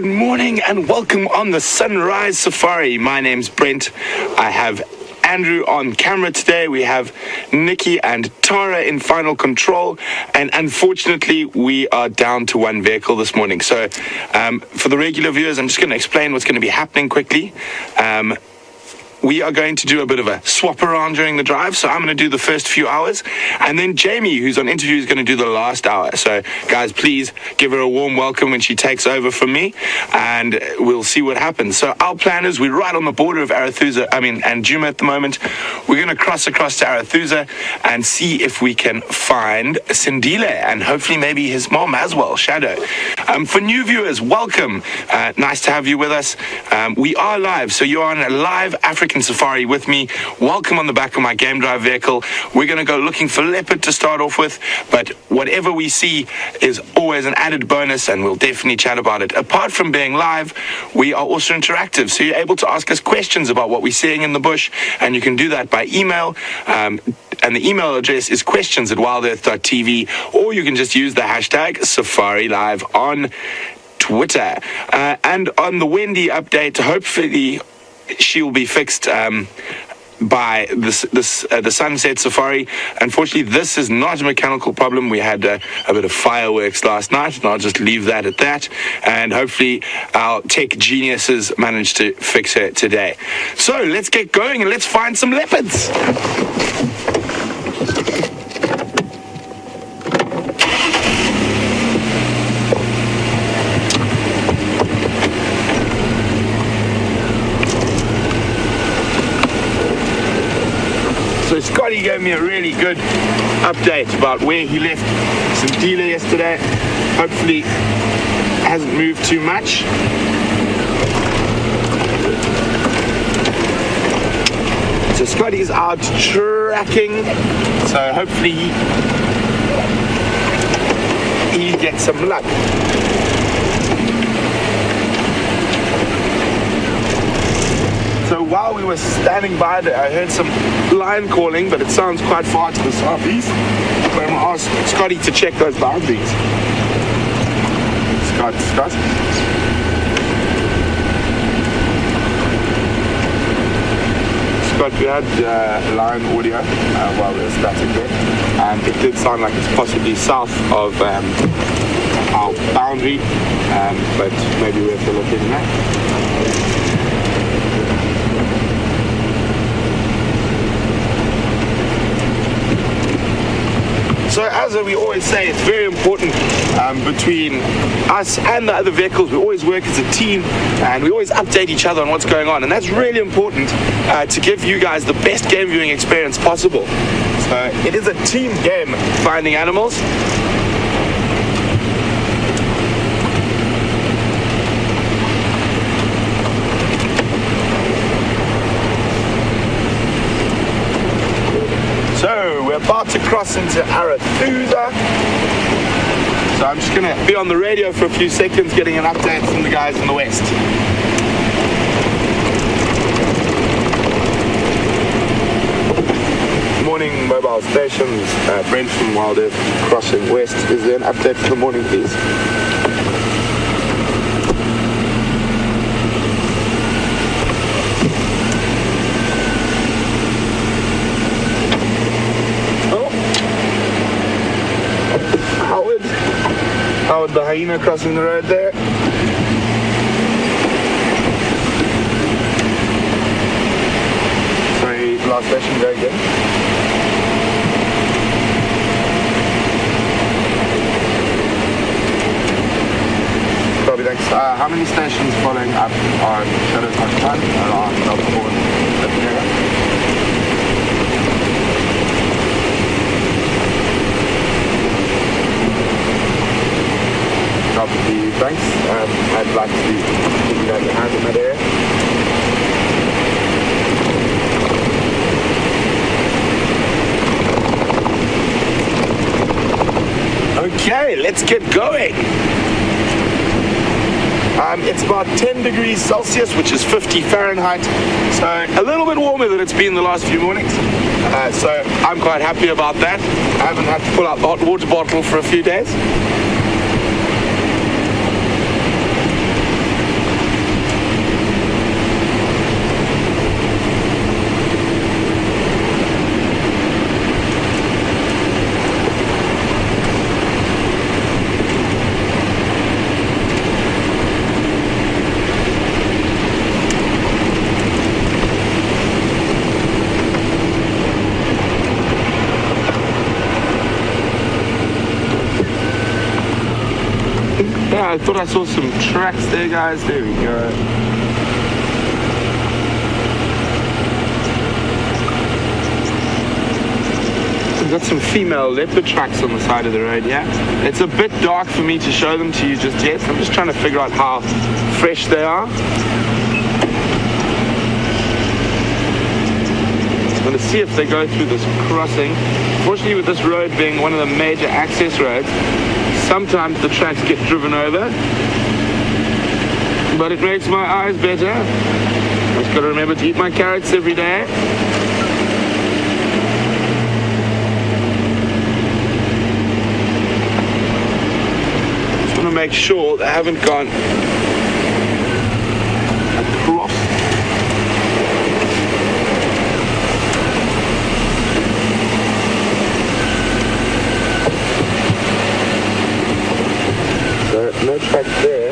Good morning and welcome on the Sunrise Safari. My name's Brent. I have Andrew on camera today. We have Nikki and Tara in final control, and unfortunately we are down to one vehicle this morning. So for the regular viewers, I'm just going to explain what's going to be happening quickly. We are going to do a bit of a swap around during the drive. So I'm going to do the first few hours, and then Jamie, who's on interview, is going to do the last hour. So guys, please give her a warm welcome when she takes over from me, and we'll see what happens. So our plan is we're right on the border of Arethusa, and Djuma at the moment. We're going to cross across to Arethusa and see if we can find Sindile and hopefully maybe his mom as well, Shadow. For new viewers, welcome. Nice to have you with us. We are live, so you're on a live African Safari with me. Welcome on the back of my game drive vehicle. We're going to go looking for leopard to start off with, but whatever we see is always an added bonus, and we'll definitely chat about it. Apart from being live, we are also interactive, so you're able to ask us questions about what we're seeing in the bush, and you can do that by email. And the email address is questions@WildEarthTV, or you can just use the hashtag Safari Live on Twitter. And on the Wendy update, hopefully she'll be fixed by the Sunset Safari. Unfortunately, this is not a mechanical problem. We had a bit of fireworks last night, and I'll just leave that at that. And hopefully our tech geniuses managed to fix her today. So let's get going and let's find some leopards. So Scotty gave me a really good update about where he left Sindile yesterday. Hopefully hasn't moved too much. So Scotty's out tracking, so hopefully he gets some luck. So while we were standing by there, I heard some lion calling, but it sounds quite far to the southeast. So I'm going to ask Scotty to check those boundaries. Scott. Scott, we had lion audio while we were static there, and it did sound like it's possibly south of our boundary, but maybe we have to look in that. So as we always say, it's very important between us and the other vehicles. We always work as a team, and we always update each other on what's going on. And that's really important to give you guys the best game viewing experience possible. So it is a team game, finding animals. So we're about to cross into Arethusa. So I'm just going to be on the radio for a few seconds getting an update from the guys in the west. Morning mobile stations, Brent from Wild Earth crossing west. Is there an update for the morning, please? Howard the hyena crossing the road there. Sorry, last station, go again. Copy, thanks. How many stations following up on Shadow Touch 1 around Melbourne? Copy, thanks. I'd like to give you guys a hand in that area. Okay, let's get going. It's about 10 degrees Celsius, which is 50 Fahrenheit, so a little bit warmer than it's been the last few mornings. So I'm quite happy about that. I haven't had to pull out the hot water bottle for a few days. Yeah, I thought I saw some tracks there, guys. There we go. We've got some female leopard tracks on the side of the road, yeah. It's a bit dark for me to show them to you just yet. I'm just trying to figure out how fresh they are. I'm going to see if they go through this crossing. Fortunately, with this road being one of the major access roads, sometimes the tracks get driven over, but it makes my eyes better. I just got to remember to eat my carrots every day. Just want to make sure they haven't gone across. No track there.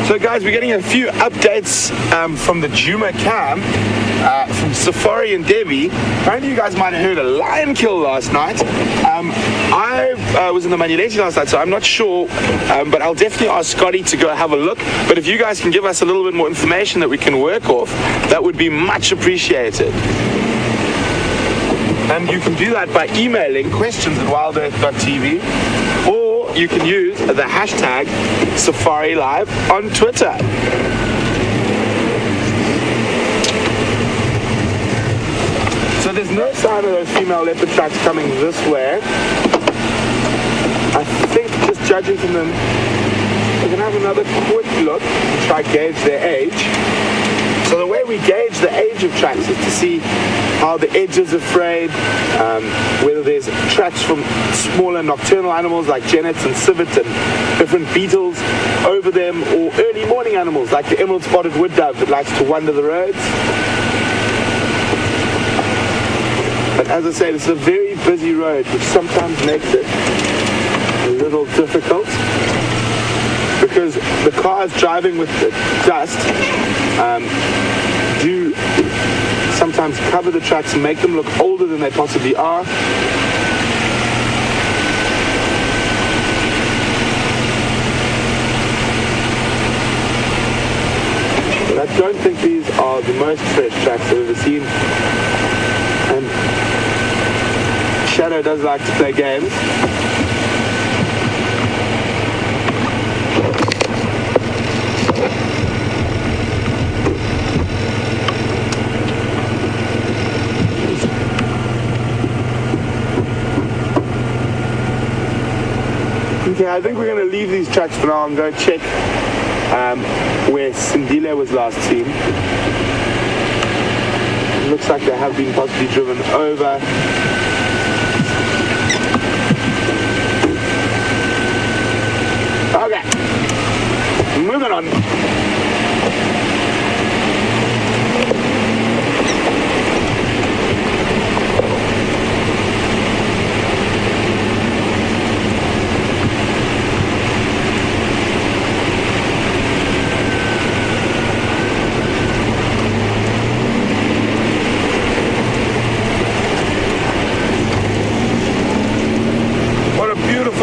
So guys, we're getting a few updates from the Djuma camp, from Safari and Debbie. Apparently you guys might have heard a lion kill last night. I was in the Manuleti last night, so I'm not sure, but I'll definitely ask Scotty to go have a look. But if you guys can give us a little bit more information that we can work off, that would be much appreciated. And you can do that by emailing questions@wildearth.tv, or you can use the hashtag Safari Live on Twitter. So there's no sign of those female leopard tracks coming this way. I think, just judging from them, we're going to have another quick look and try to gauge their age. So the way we gauge the age of tracks is to see how the edges are frayed, whether there's tracks from smaller nocturnal animals like genets and civets and different beetles over them, or early morning animals like the emerald spotted wood dove that likes to wander the roads. But as I say, this is a very busy road, which sometimes makes it a little difficult, because the cars driving with the dust do sometimes cover the tracks and make them look older than they possibly are. But I don't think these are the most fresh tracks I've ever seen. And Shadow does like to play games. Okay, I think we're going to leave these tracks for now and go check where Sindile was last seen. It looks like they have been possibly driven over. Okay, moving on.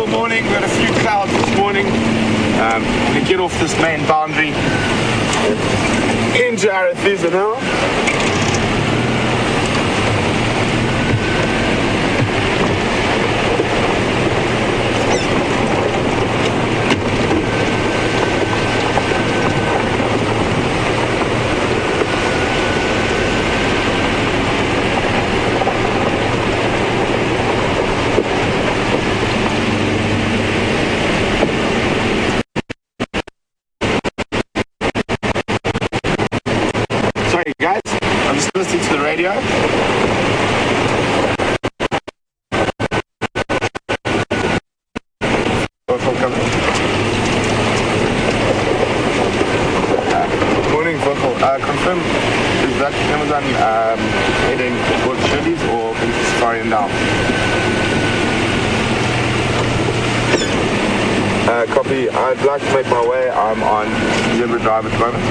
Morning, we had a few clouds this morning. I'm going to get off this main boundary into Arethusa now. Sorry guys, I'm just listening to the radio. Morning, Vocal. Confirm, is that Amazon heading towards Shirley's or into Safari and down? Copy. I'd like to make my way. I'm on Djuma Drive at the moment.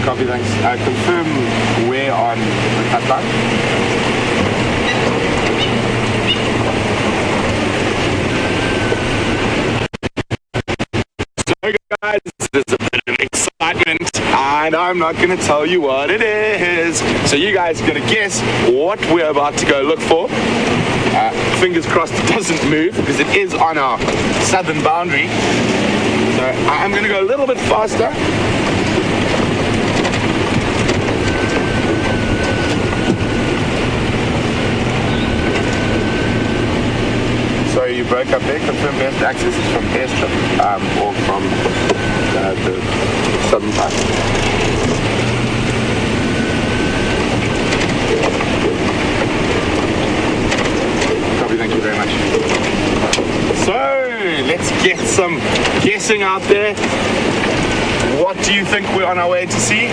Copy, thanks. Confirm where on the cut line. So guys, there's a bit of excitement and I'm not going to tell you what it is. So you guys are going to guess what we're about to go look for. Fingers crossed it doesn't move because it is on our southern boundary. So I'm going to go a little bit faster. Sorry, you broke up there. Confirm best access is from airstrip or from the southern part. Copy, thank you very much. So, let's get some guessing out there. What do you think we're on our way to see?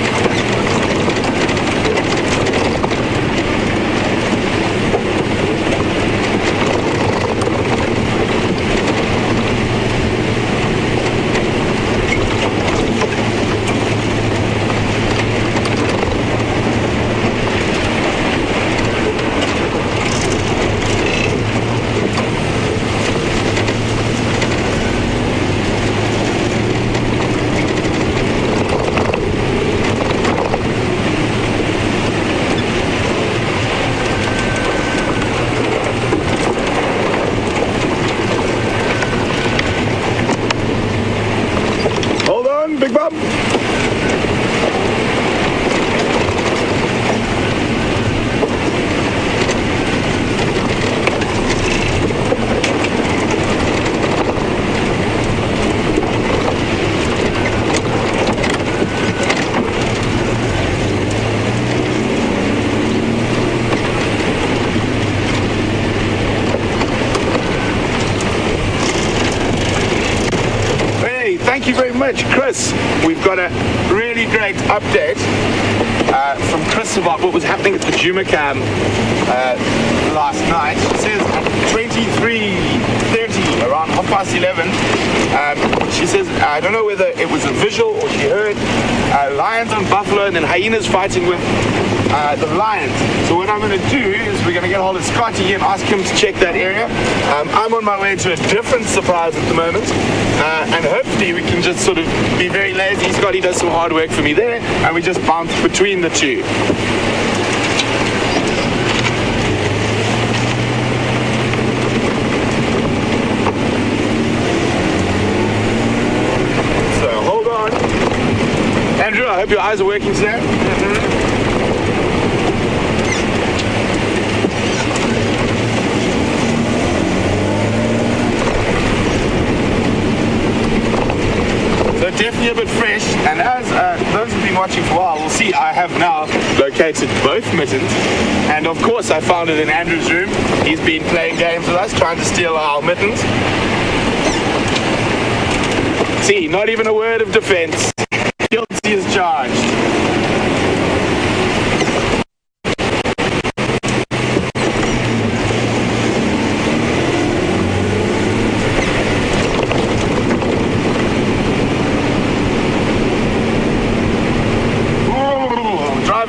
Big Bob. Thank you very much, Chris. We've got a really great update from Chris about what was happening at the Djuma camp last night. It says at 23:30, around 11:30, she says, I don't know whether it was a visual or she heard lions and buffalo and then hyenas fighting with the lions. So what I'm going to do is we're going to get a hold of Scotty here and ask him to check that area. I'm on my way to a different surprise at the moment, and hopefully we can just sort of be very lazy. Scotty does some hard work for me there, and we just bounce between the two. So hold on. Andrew, I hope your eyes are working today. Definitely a bit fresh, and as those who've been watching for a while will see, I have now located both mittens, and of course I found it in Andrew's room. He's been playing games with us, trying to steal our mittens. See, not even a word of defense. Guilty as charged.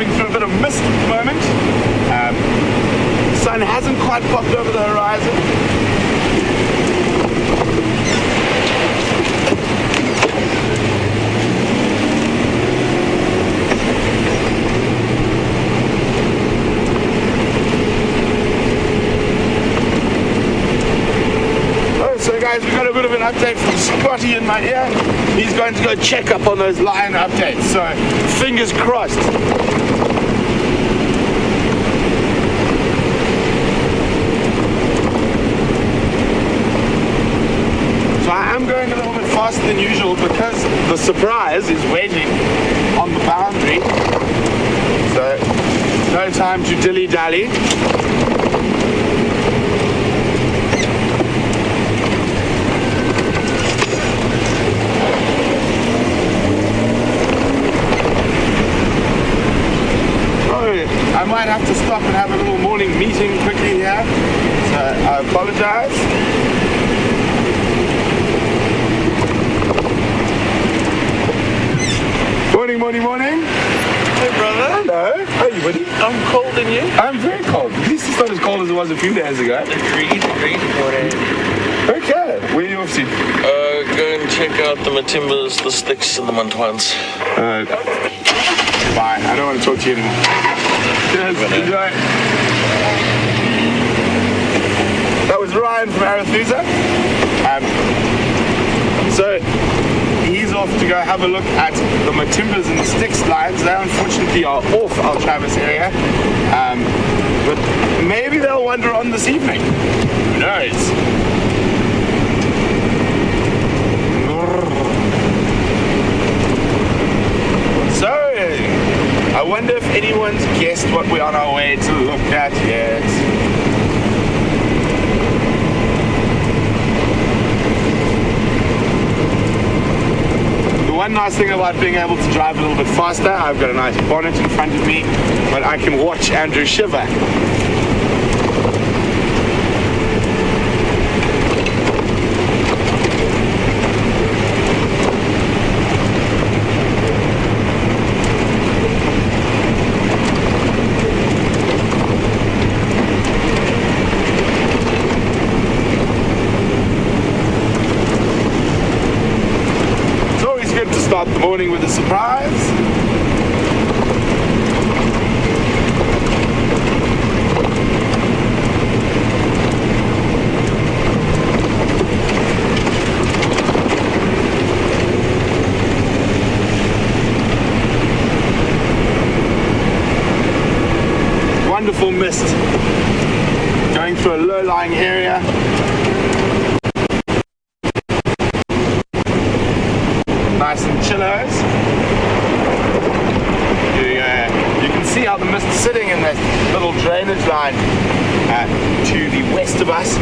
Through a bit of mist at the moment. Sun hasn't quite popped over the horizon. So guys, we've got a bit of an update from Scotty in my ear. He's going to go check up on those lion updates, so fingers crossed. faster than usual because the surprise is waiting on the boundary. So, no time to dilly-dally. I might have to stop and have a little morning meeting quickly here, so I apologize. Morning. Hey brother. Hello. How are you, buddy? I'm cold and you? I'm very cold. At least it's not as cold as it was a few days ago. Agreed. Okay. Where are you off to? Go and check out the Matimbas, the Sticks, and the Montwans. Bye. I don't want to talk to you anymore. Cheers. Enjoy. That was Ryan from Arethusa. So he's off to go have a look at the Matimbas and the Sticks lines. They unfortunately are off Al Travis area. But maybe they'll wander on this evening. Who knows? So, I wonder if anyone's guessed what we're on our way to look at yet. The one nice thing about being able to drive a little bit faster, I've got a nice bonnet in front of me, but I can watch Andrew shiver. Start the morning with a surprise. Wonderful mist going through a low-lying area. Nice and chillos. You can see how the mist is sitting in that little drainage line to the west of us.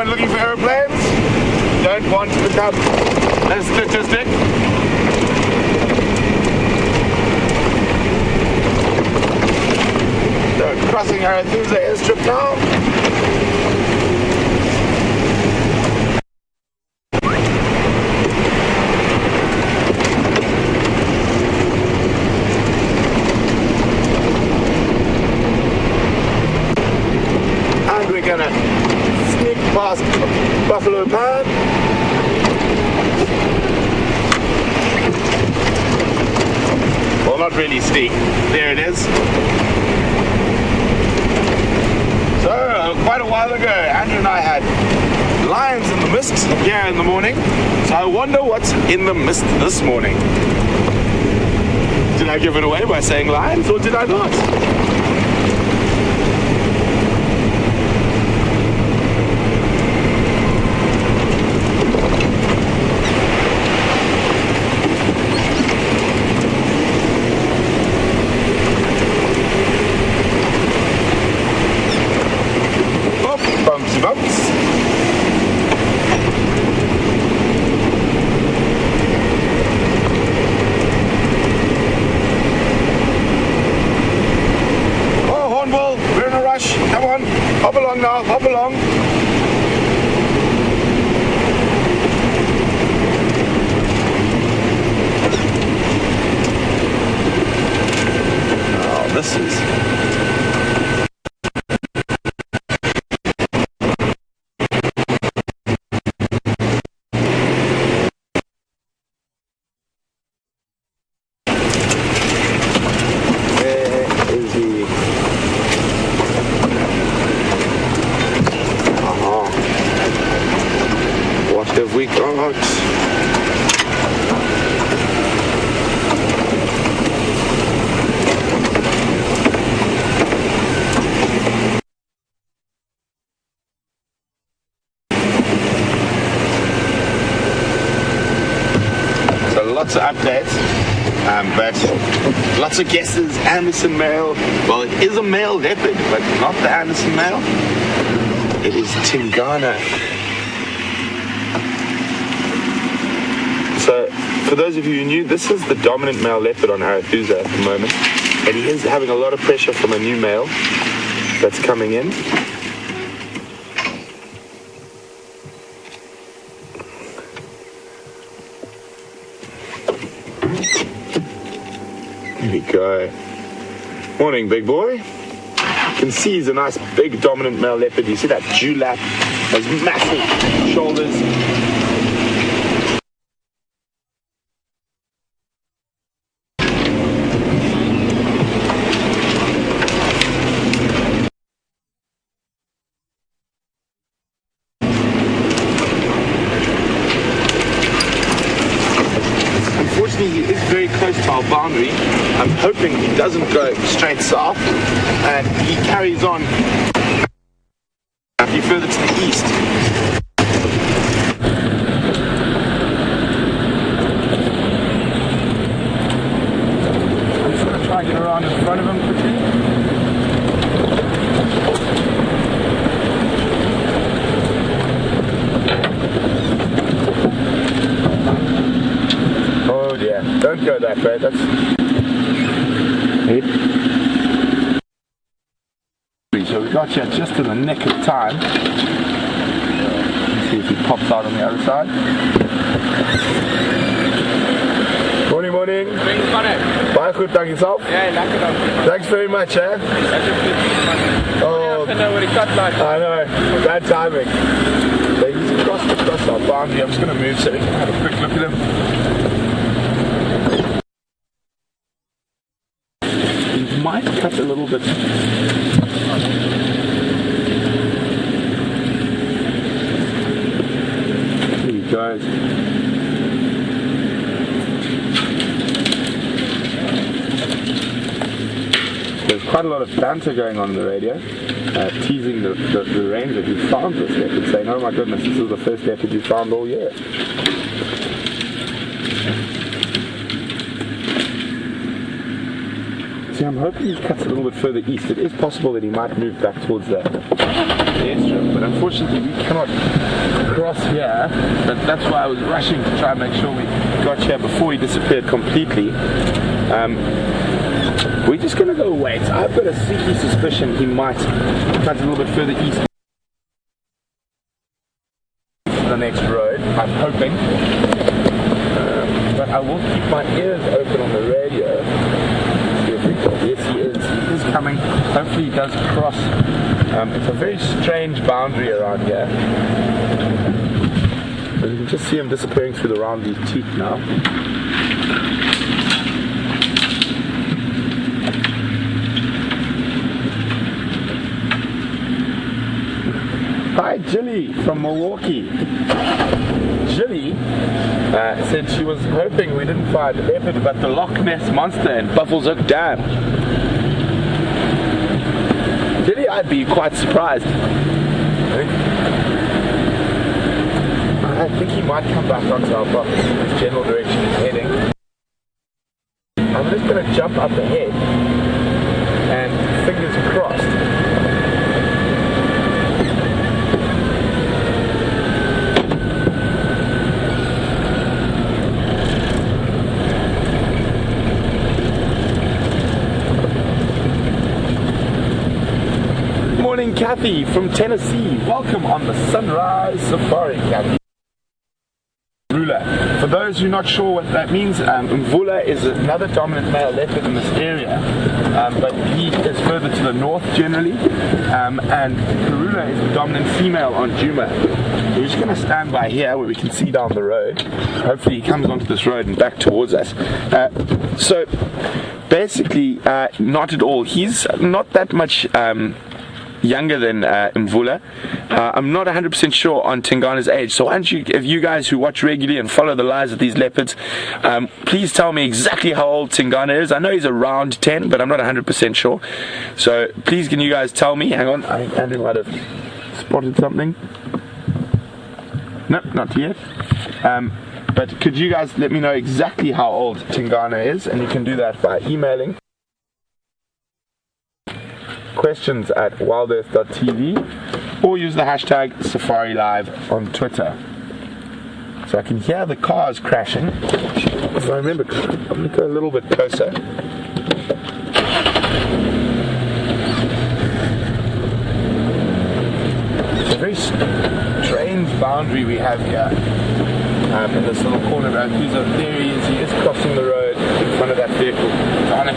Looking for airplanes? Don't want to become a statistic. So crossing Arethusa airstrip now. And we're gonna sneak past Buffalo Pan. Well, not really sneak. There it is. So, quite a while ago, Andrew and I had lions in the mist here in the morning. So I wonder what's in the mist this morning. Did I give it away by saying lions, or did I not? Bumpsy bumps. Oh, Hornbill, we're in a rush. Come on, hop along now, hop along. Oh, this is... but lots of guesses. Anderson male. Well, it is a male leopard, but not the Anderson male. It is Tingana. So, for those of you who knew, this is the dominant male leopard on Arathusa at the moment, and he is having a lot of pressure from a new male that's coming in. There we go. Morning, big boy. You can see he's a nice big dominant male leopard. You see that dewlap, those massive shoulders. He is very close to our boundary. I'm hoping he doesn't go straight south and he carries on a few further to the east. I'm just going to try and get around in front of him quickly. Don't go that way, that's... So we got you just in the nick of time. Let's see if he pops out on the other side. Morning, morning. Baie goed, dank jezelf. Ja, lekker dan. Thanks very much, eh? Oh, I know, bad timing. So he's across our boundary. I'm just going to move so we can have a quick look at him. Might cut a little bit. Here he goes. There's quite a lot of banter going on in the radio, teasing the ranger who found this leopard, saying, "Oh my goodness, this is the first leopard you found all year." I'm hoping he cuts a little bit further east. It is possible that he might move back towards the airstrip, but unfortunately we cannot cross here. But that's why I was rushing to try and make sure we got here before he disappeared completely. We're just going to go wait. I've got a sneaky suspicion he might cut a little bit further east. The next road, I'm hoping. But I will keep my ears open on the radio. Yes, he is. He is coming. Hopefully he does cross. It's a very strange boundary around here. But you can just see him disappearing through the round these teeth now. Hi, Jilly from Milwaukee. Jilly said she was hoping we didn't find a leopard, but the Loch Ness Monster in Buffalo's Hook Dam. Jilly, I'd be quite surprised. I think he might come back onto our box in this general direction he's heading. I'm just going to jump up ahead and fingers crossed. Morning, Kathy from Tennessee. Welcome on the Sunrise Safari, Kathy. For those who are not sure what that means, Mvula is another dominant male leopard in this area, but he is further to the north generally, and Karula is the dominant female on Djuma. We're just going to stand by here where we can see down the road. Hopefully he comes onto this road and back towards us. So basically, not at all. He's not that much younger than Mvula. I'm not 100% sure on Tingana's age, so why don't you, if you guys who watch regularly and follow the lives of these leopards, please tell me exactly how old Tingana is. I know he's around 10, but I'm not 100% sure. So please can you guys tell me? Hang on, I think Andrew might have spotted something. Nope, not yet. But could you guys let me know exactly how old Tingana is? And you can do that by emailing questions@wildearth.tv or use the hashtag Safari Live on Twitter. So I can hear the cars crashing. If I remember, I'm going to go a little bit closer. It's a very strange boundary we have here in this little corner road. There he is. He is crossing the road in front of that vehicle. Darn it.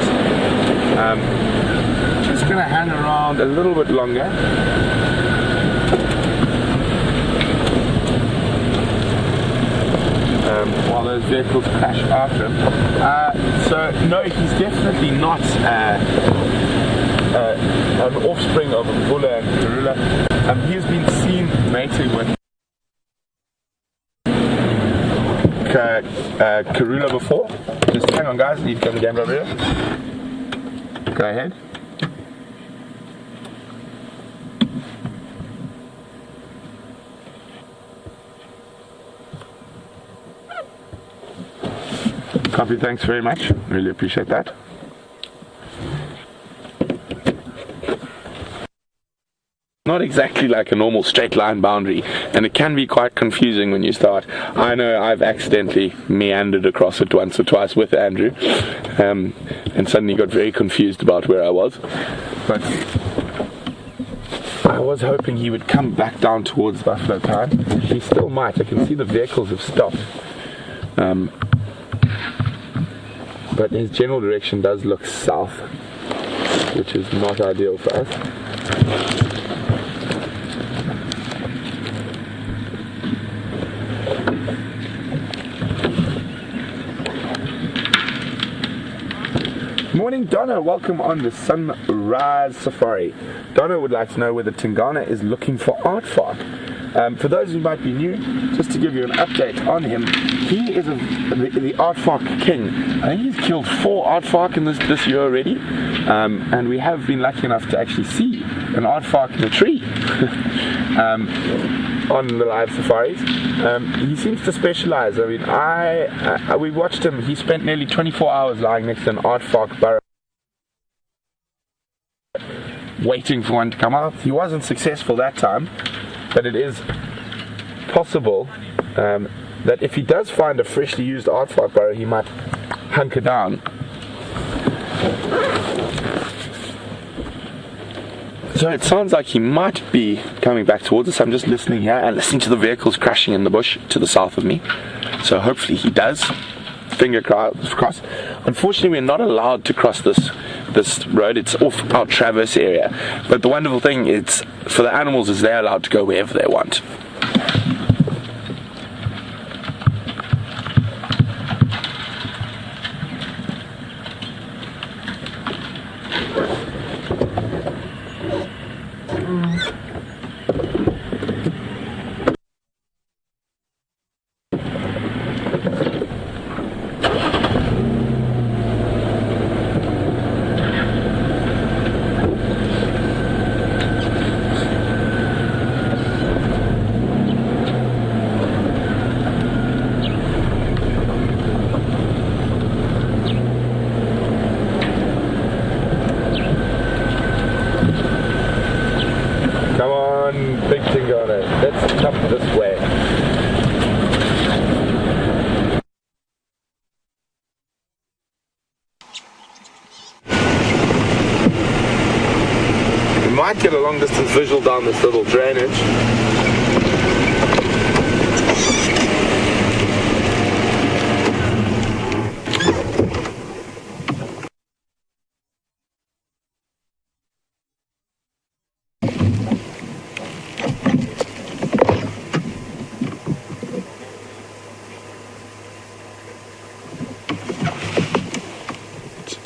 Just going to hang around a little bit longer. While those vehicles crash after him. So no, he's definitely not an offspring of Mbula and Karula. He has been seen mating with Karula before. Just hang on, guys. Need to go the game over here. Go ahead. Copy, thanks very much. Really appreciate that. Not exactly like a normal straight line boundary, and it can be quite confusing when you start. I know I've accidentally meandered across it once or twice with Andrew, and suddenly got very confused about where I was. But I was hoping he would come back down towards Buffalo Town. He still might. I can see the vehicles have stopped. But his general direction does look south, which is not ideal for us. Morning, Donna. Welcome on the Sunrise Safari. Donna would like to know whether Tingana is looking for aardvark. For those who might be new, just to give you an update on him, he is the aardvark king. I think he's killed 4 aardvark in this year already, and we have been lucky enough to actually see an aardvark in a tree on the live safaris. He seems to specialize. I mean, we watched him. He spent nearly 24 hours lying next to an aardvark burrow, waiting for one to come out. He wasn't successful that time. But it is possible that if he does find a freshly used aardvark burrow, he might hunker down. So it sounds like he might be coming back towards us. I'm just listening here and listening to the vehicles crashing in the bush to the south of me. So hopefully he does. Finger crossed. Unfortunately, we're not allowed to cross this road. It's off our traverse area. But the wonderful thing is, for the animals, is they're allowed to go wherever they want. Big Tingana, let's come this way. We might get a long distance visual down this little drainage.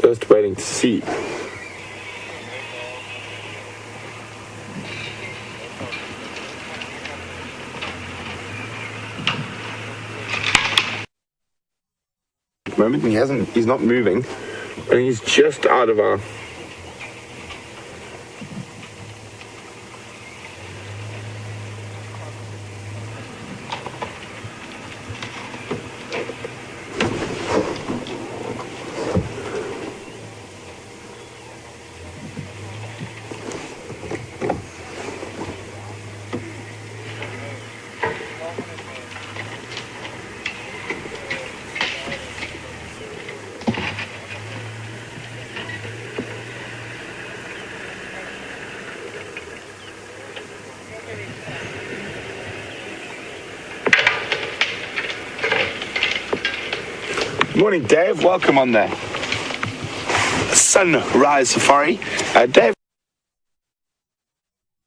Just waiting to see. At the moment he's not moving, and he's just out of our Morning, Dave. Welcome on the Sunrise Safari. Dave,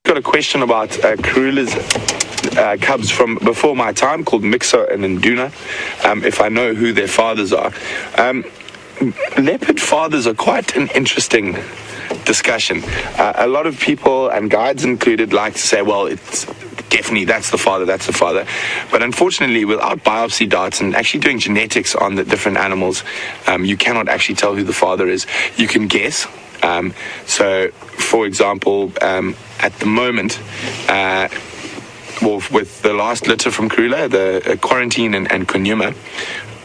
got a question about Karula's cubs from before my time called Mixo and Nduna, if I know who their fathers are. Leopard fathers are quite an interesting discussion. A lot of people, and guides included, like to say, well, it's definitely that's the father. But unfortunately, without biopsy darts and actually doing genetics on the different animals, you cannot actually tell who the father is. You can guess. So, for example, at the moment, with the last litter from Karula, the Quarantine and Djuma,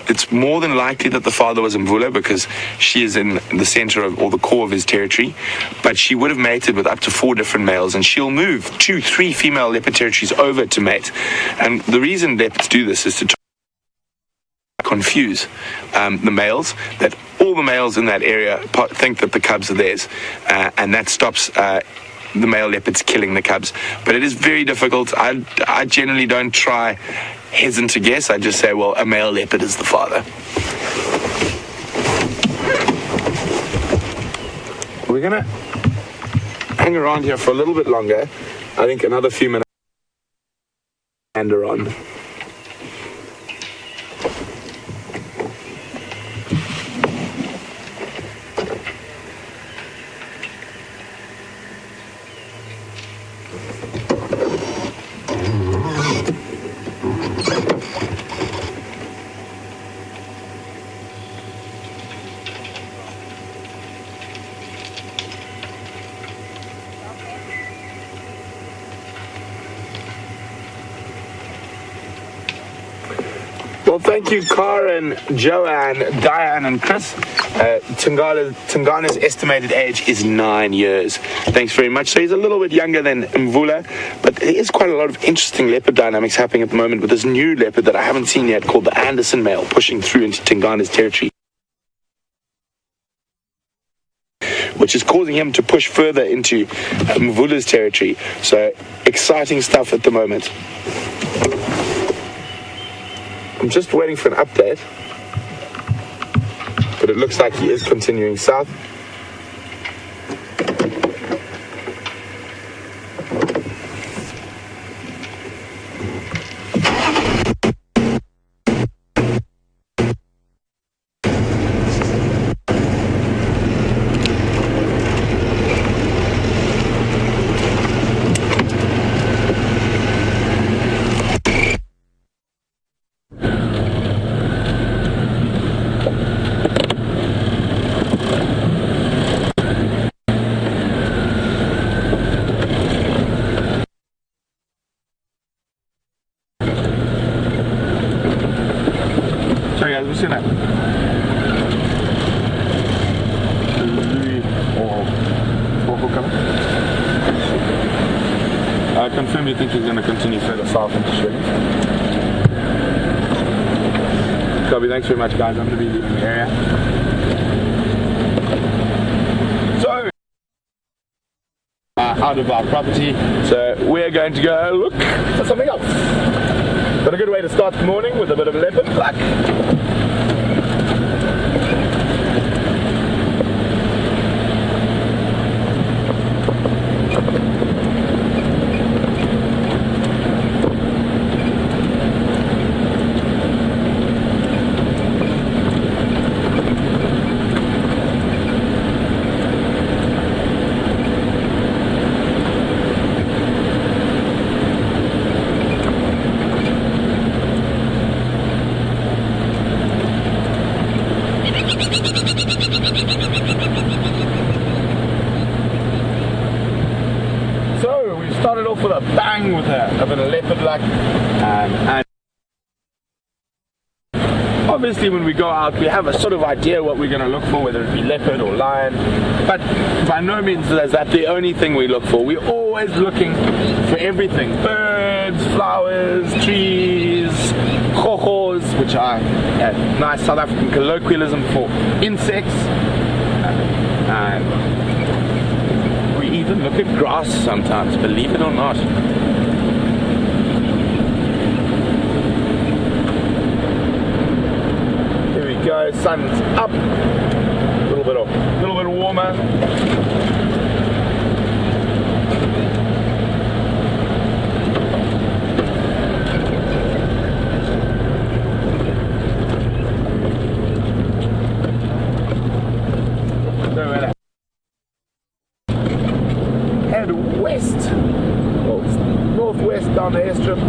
it's more than likely that the father was Mvula because she is in the center of, or the core of his territory, but she would have mated with up to 4 different males, and she'll move 2, 3 female leopard territories over to mate. And the reason leopards do this is to try to confuse the males, that all the males in that area think that the cubs are theirs, and that stops the male leopards killing the cubs. But it is very difficult. I generally don't try hesitant to guess. I just say, well, a male leopard is the father. We're gonna hang around here for a little bit longer. I think another few minutes. And on. Well, thank you, Karen, Joanne, Diane, and Chris. Tungana's estimated age is 9 years. Thanks very much. So he's a little bit younger than Mvula, but there is quite a lot of interesting leopard dynamics happening at the moment with this new leopard that I haven't seen yet called the Anderson male pushing through into Tungana's territory, which is causing him to push further into Mvula's territory. So exciting stuff at the moment. I'm just waiting for an update, but it looks like he is continuing south. Sorry guys, we're seeing that. Confirm you think he's going to continue further south into Sweden. Copy, thanks very much guys, I'm going to be leaving the area. So, out of our property, so we're going to go look for something else. But a good way to start the morning with a bit of leopard luck. So we started off with a bang with a bit of leopard luck, and obviously when we go out we have a sort of idea what we're going to look for, whether it be leopard or lion, but by no means is that the only thing we look for. We're always looking for everything: birds, flowers, trees, chojos, which are a nice South African colloquialism for insects. We even look at grass sometimes, believe it or not. Here we go, sun's up. A little bit warmer. Head west, well, northwest down the airstrip.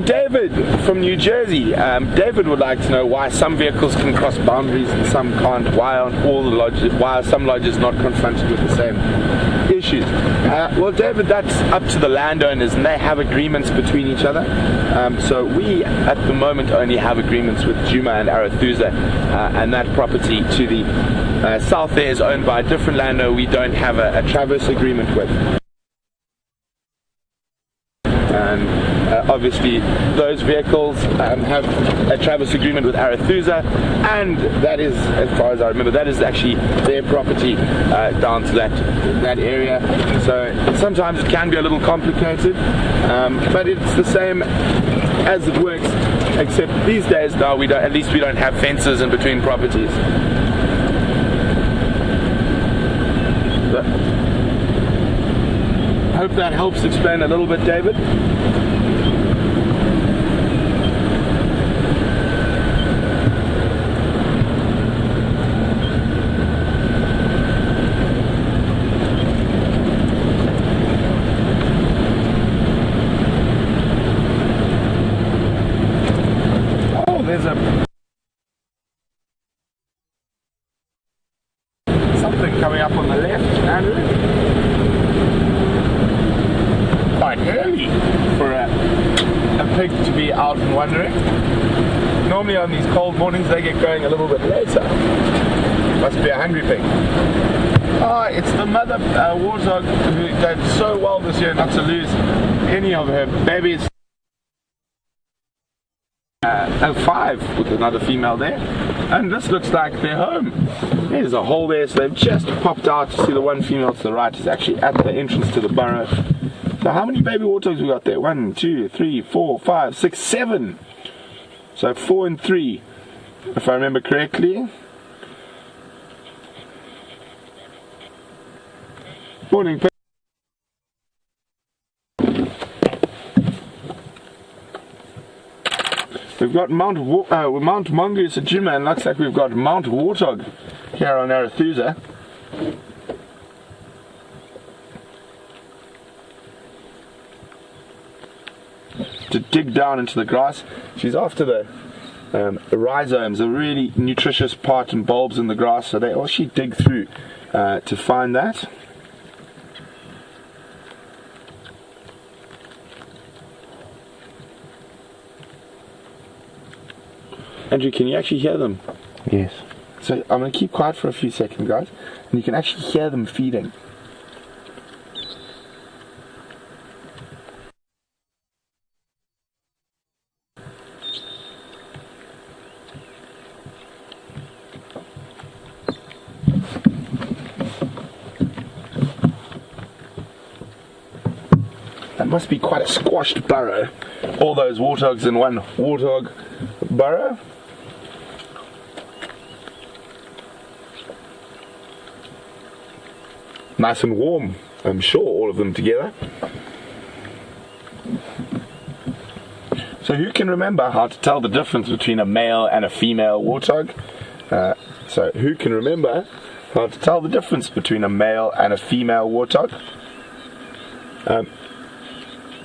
David from New Jersey. David would like to know why some vehicles can cross boundaries and some can't. Why are some lodges not confronted with the same issues? Well, David, that's up to the landowners, and they have agreements between each other. So we, at the moment, only have agreements with Djuma and Arathusa, and that property to the south there is owned by a different landowner we don't have a traverse agreement with. Obviously those vehicles have a traverse agreement with Arathusa, and that is, as far as I remember, that is actually their property down to that area. So sometimes it can be a little complicated, but it's the same as it works, except these days now at least we don't have fences in between properties. I hope that helps explain a little bit, David. There's something coming up on the left, Andrew. Quite early for a pig to be out and wandering. Normally on these cold mornings they get going a little bit later. Must be a hungry pig. Oh, it's the mother warthog who did so well this year not to lose any of her babies. 5 with another female there, and this looks like their home. There's a hole there, so they've just popped out. To see the one female to the right is actually at the entrance to the burrow. So how many baby warthogs we got there? 1, 2, 3, 4, 5, 6, 7. So 4 and 3, if I remember correctly. Morning. We've got Mount Mongoose at Djuma, and looks like we've got Mount Warthog here on Arathusa. To dig down into the grass. She's after the rhizomes, a really nutritious part and bulbs in the grass, so they actually dig through to find that. Andrew, can you actually hear them? Yes. So I'm going to keep quiet for a few seconds, guys, and you can actually hear them feeding. That must be quite a squashed burrow. All those warthogs in one warthog burrow. Nice and warm, I'm sure, all of them together. So who can remember how to tell the difference between a male and a female warthog? So who can remember how to tell the difference between a male and a female warthog?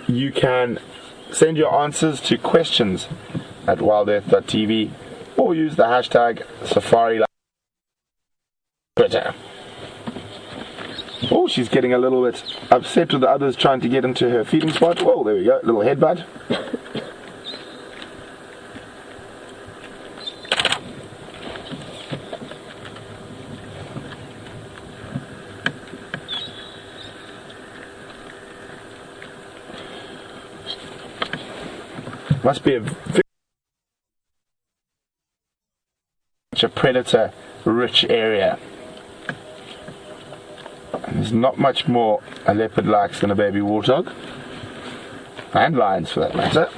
You can send your answers to questions at WildEarthTV, or use the hashtag Safari Twitter. Oh, she's getting a little bit upset with the others trying to get into her feeding spot. Whoa, there we go, little headbutt. Must be a predator-rich area. And there's not much more a leopard likes than a baby warthog, and lions for that matter.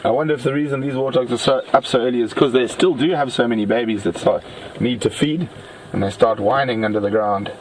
I wonder if the reason these warthogs are up so early is because they still do have so many babies that need to feed, and they start whining under the ground.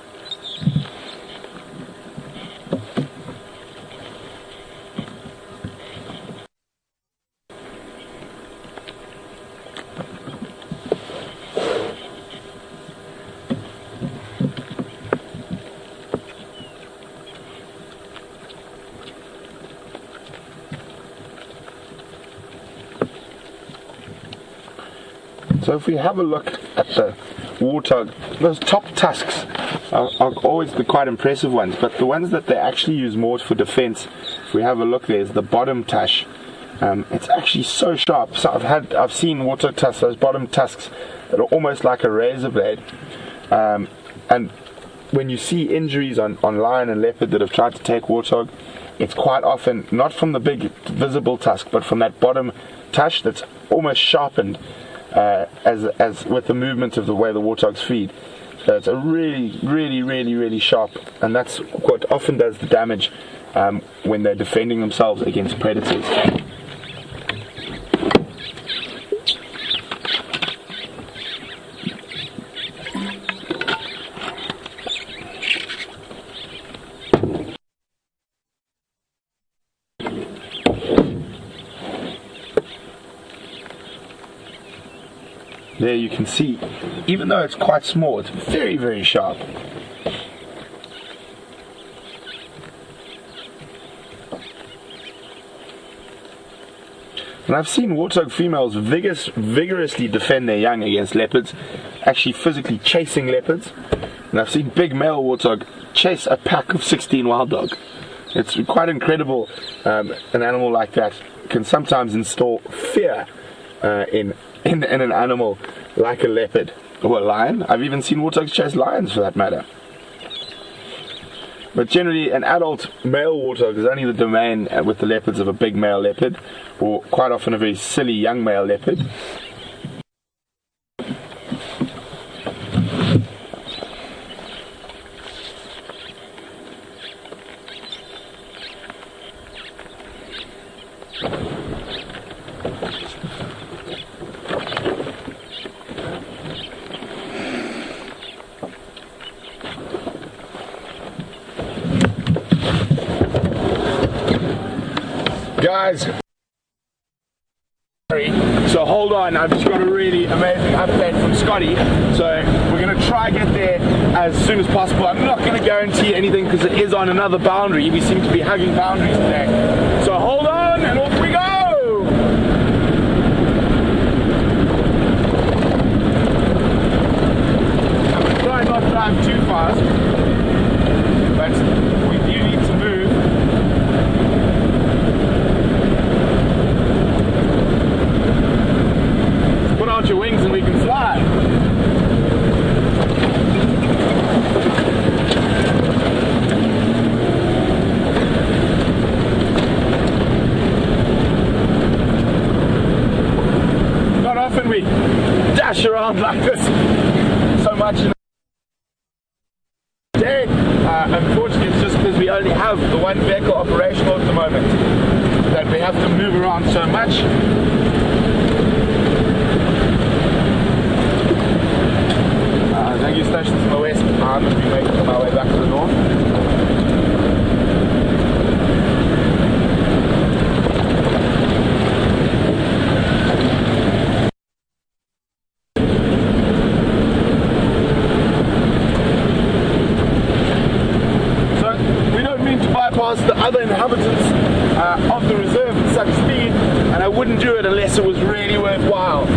So if we have a look at the warthog, those top tusks are always the quite impressive ones, but the ones that they actually use more for defense, if we have a look, there's the bottom tush. It's actually so sharp. So I've seen warthog tusks, those bottom tusks that are almost like a razor blade. And when you see injuries on lion and leopard that have tried to take warthog, it's quite often not from the big visible tusk, but from that bottom tush that's almost sharpened. As with the movement of the way the warthogs feed. So it's a really sharp, and that's what often does the damage when they're defending themselves against predators. There you can see, even though it's quite small, it's very sharp. And I've seen warthog females vigorously defend their young against leopards, actually physically chasing leopards. And I've seen big male warthog chase a pack of 16 wild dog. It's quite incredible. An animal like that can sometimes instill fear in an animal like a leopard or a lion. I've even seen warthogs chase lions for that matter. But generally an adult male warthog is only the domain with the leopards of a big male leopard, or quite often a very silly young male leopard. Guys, so hold on, I've just got a really amazing update from Scotty. So we're going to try get there as soon as possible. I'm not going to guarantee anything because it is on another boundary. We seem to be hugging boundaries today. So hold on and off we go! I'm going to try not to drive too fast, but we do need to move. Your wings and we can fly. Not often we dash around like this so much in a day. Unfortunately, it's just because we only have the one vehicle operational at the moment that we have to move around so much. Thank you, stations to the west. I'm going to be making my way back to the north. other inhabitants of the reserve at such speed, and I wouldn't do it unless it was really worthwhile.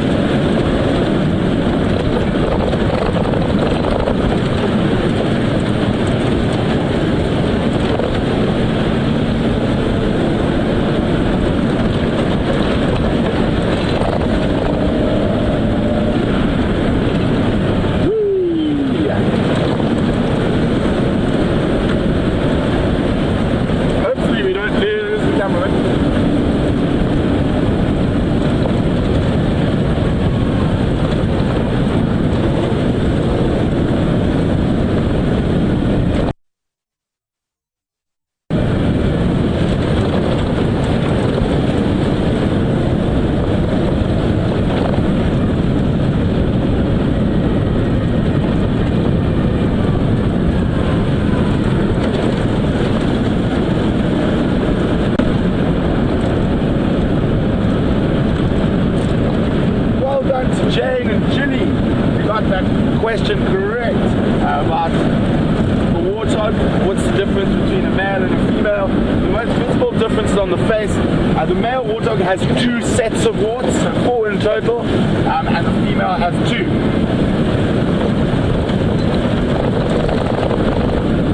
Question correct about the warthog. What's the difference between a male and a female? The most visible difference is on the face. The male warthog has 2 sets of warts, so 4 in total, and the female has 2.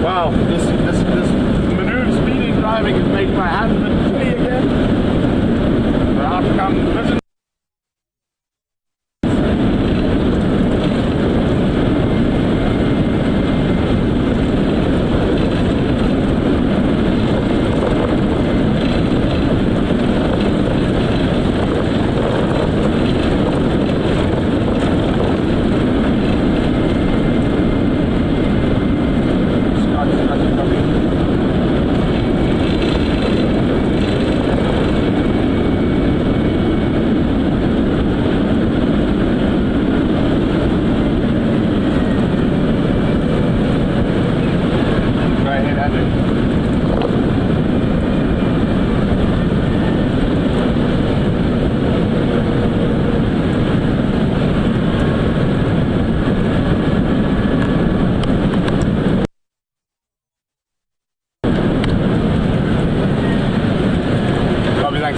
Wow, this maneuver speeding driving is making my hand a bit silly again. But I've come vision.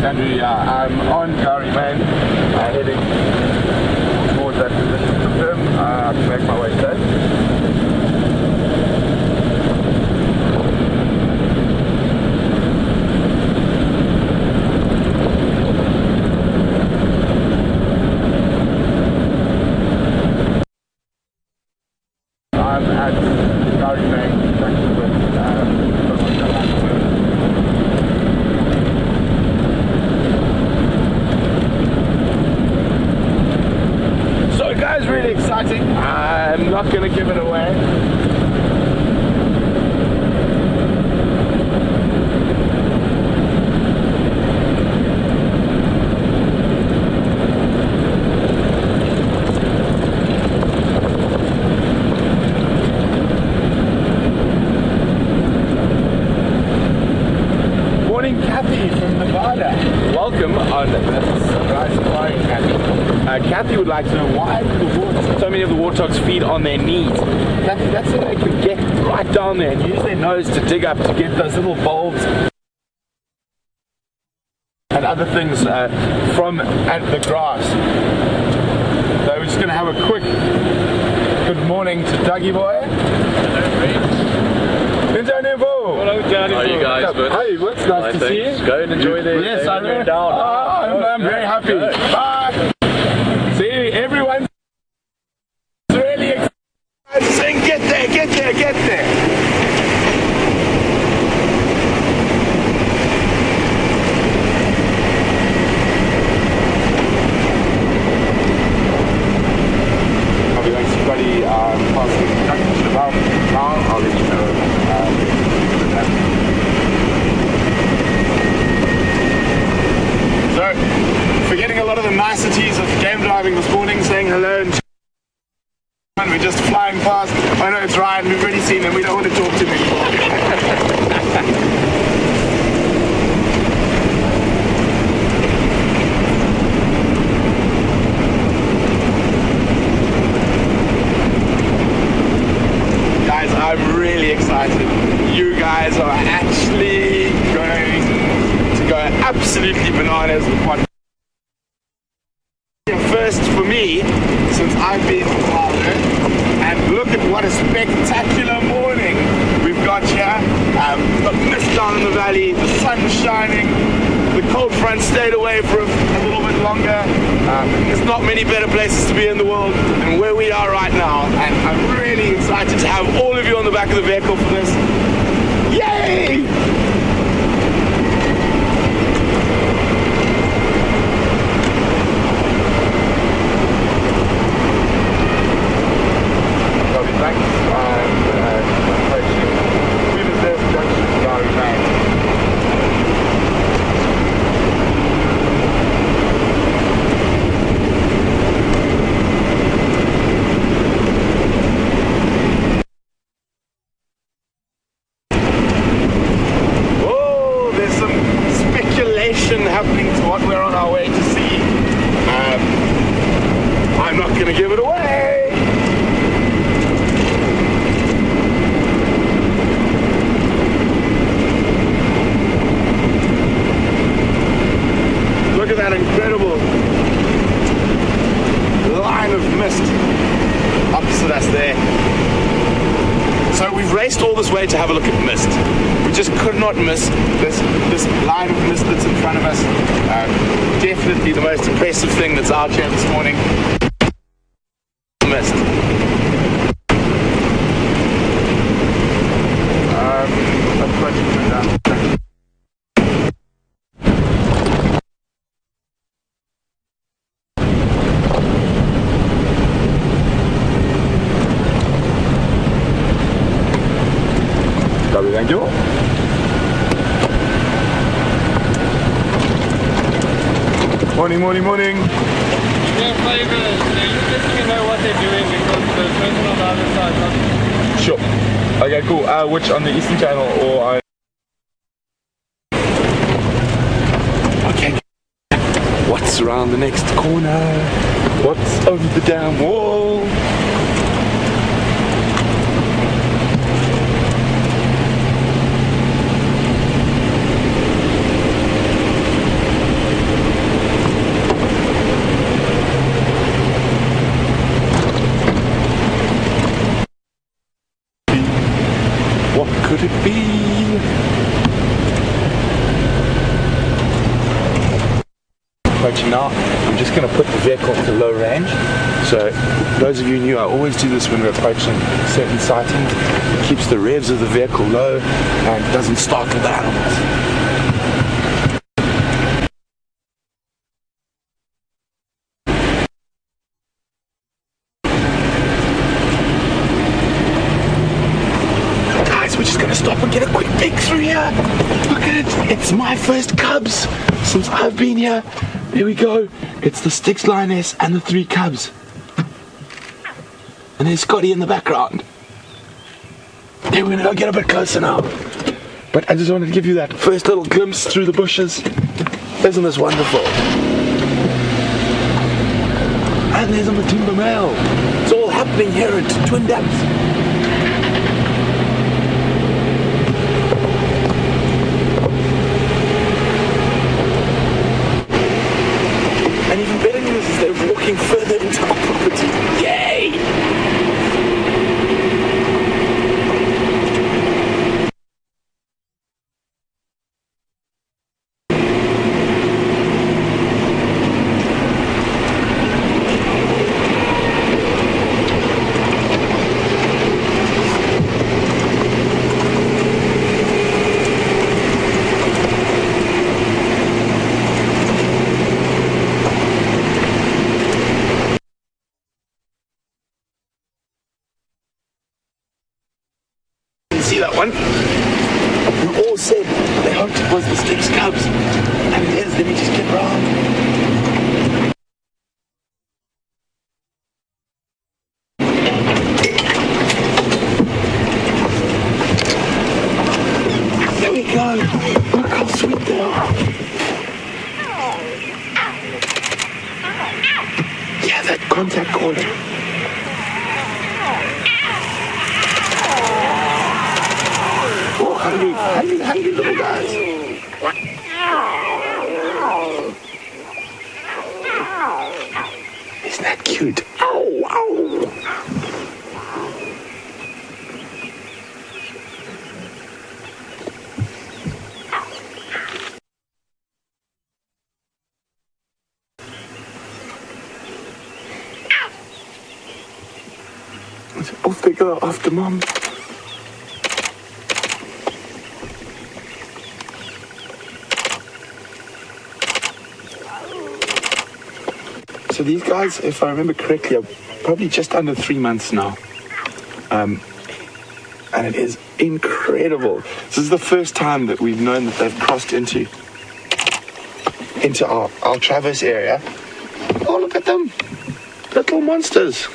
Andrew, I'm on Gary Main, heading towards that position to film to make my way safe. I'm at Gary Main, junction with really exciting. I'm not going to give it away. Morning, Kathy from Nevada. Welcome on this Sunrise Safari, Kathy. Kathy would like to know why so many of the warthogs feed on their knees. Kathy, that's so they can get right down there and use their nose to dig up to get those little bulbs and other things from the grass. So we're just going to have a quick good morning to Dougie boy. Hello, Johnny. How are you guys? Good. Hi, it's nice to see you. Go and enjoy the yes, I'm very happy. Good. Bye. See, everyone's really excited. Saying, get there, get there, get there. I'll be like somebody passing the junction about now. I'll let you know. So, forgetting a lot of the niceties of game driving this morning, saying hello and we're just flying past. I know it's Ryan, we've already seen him, we don't want to talk to him anymore. Guys, I'm really excited. You guys are actually absolutely bananas with what. First for me since I've been to WildEarth, and look at what a spectacular morning we've got here. The mist down in the valley, the sun shining, the cold front stayed away for a little bit longer. There's not many better places to be in the world than where we are right now, and I'm really excited to have all of you on the back of the vehicle for this. Yay! happening to what we're on our way to see. I'm not going to give it away. Look at that incredible line of mist opposite us there. So we've raced all this way to have a look at mist. We just could not miss this line of mist that's in front of us. Definitely the most impressive thing that's out here this morning. Mist. Let's put it down. Thank you. Morning, morning, morning. Yeah, flavors. They just let me know what they're doing because the person on the other side. Sure. Okay, cool. Which on the Eastern Channel or on? Okay. What's around the next corner? What's over the damn wall? What could it be? Approaching now, I'm just going to put the vehicle to low range. So those of you who knew, I always do this when we're approaching certain sightings. It keeps the revs of the vehicle low and doesn't startle the animals. We're just gonna stop and get a quick peek through here. Look at it, it's my first cubs since I've been here. There we go, it's the Styx lioness and the 3 cubs. And there's Scotty in the background. Okay, we're gonna go get a bit closer now. But I just wanted to give you that first little glimpse through the bushes. Isn't this wonderful? And there's a Matimba male. It's all happening here at Twin Dams. And even better news is they're walking further into our property. Yay! See that one? We all said they hoped it was the Styx cubs, and it is. Let me just get around. There we go. Look how sweet they are. Yeah, that contact calling. Hungry little guys. food. Ow, ow. Off they go after Mom. So these guys, if I remember correctly, are probably just under 3 months now. And it is incredible. This is the first time that we've known that they've crossed into our Traverse area. Oh, look at them. Little monsters.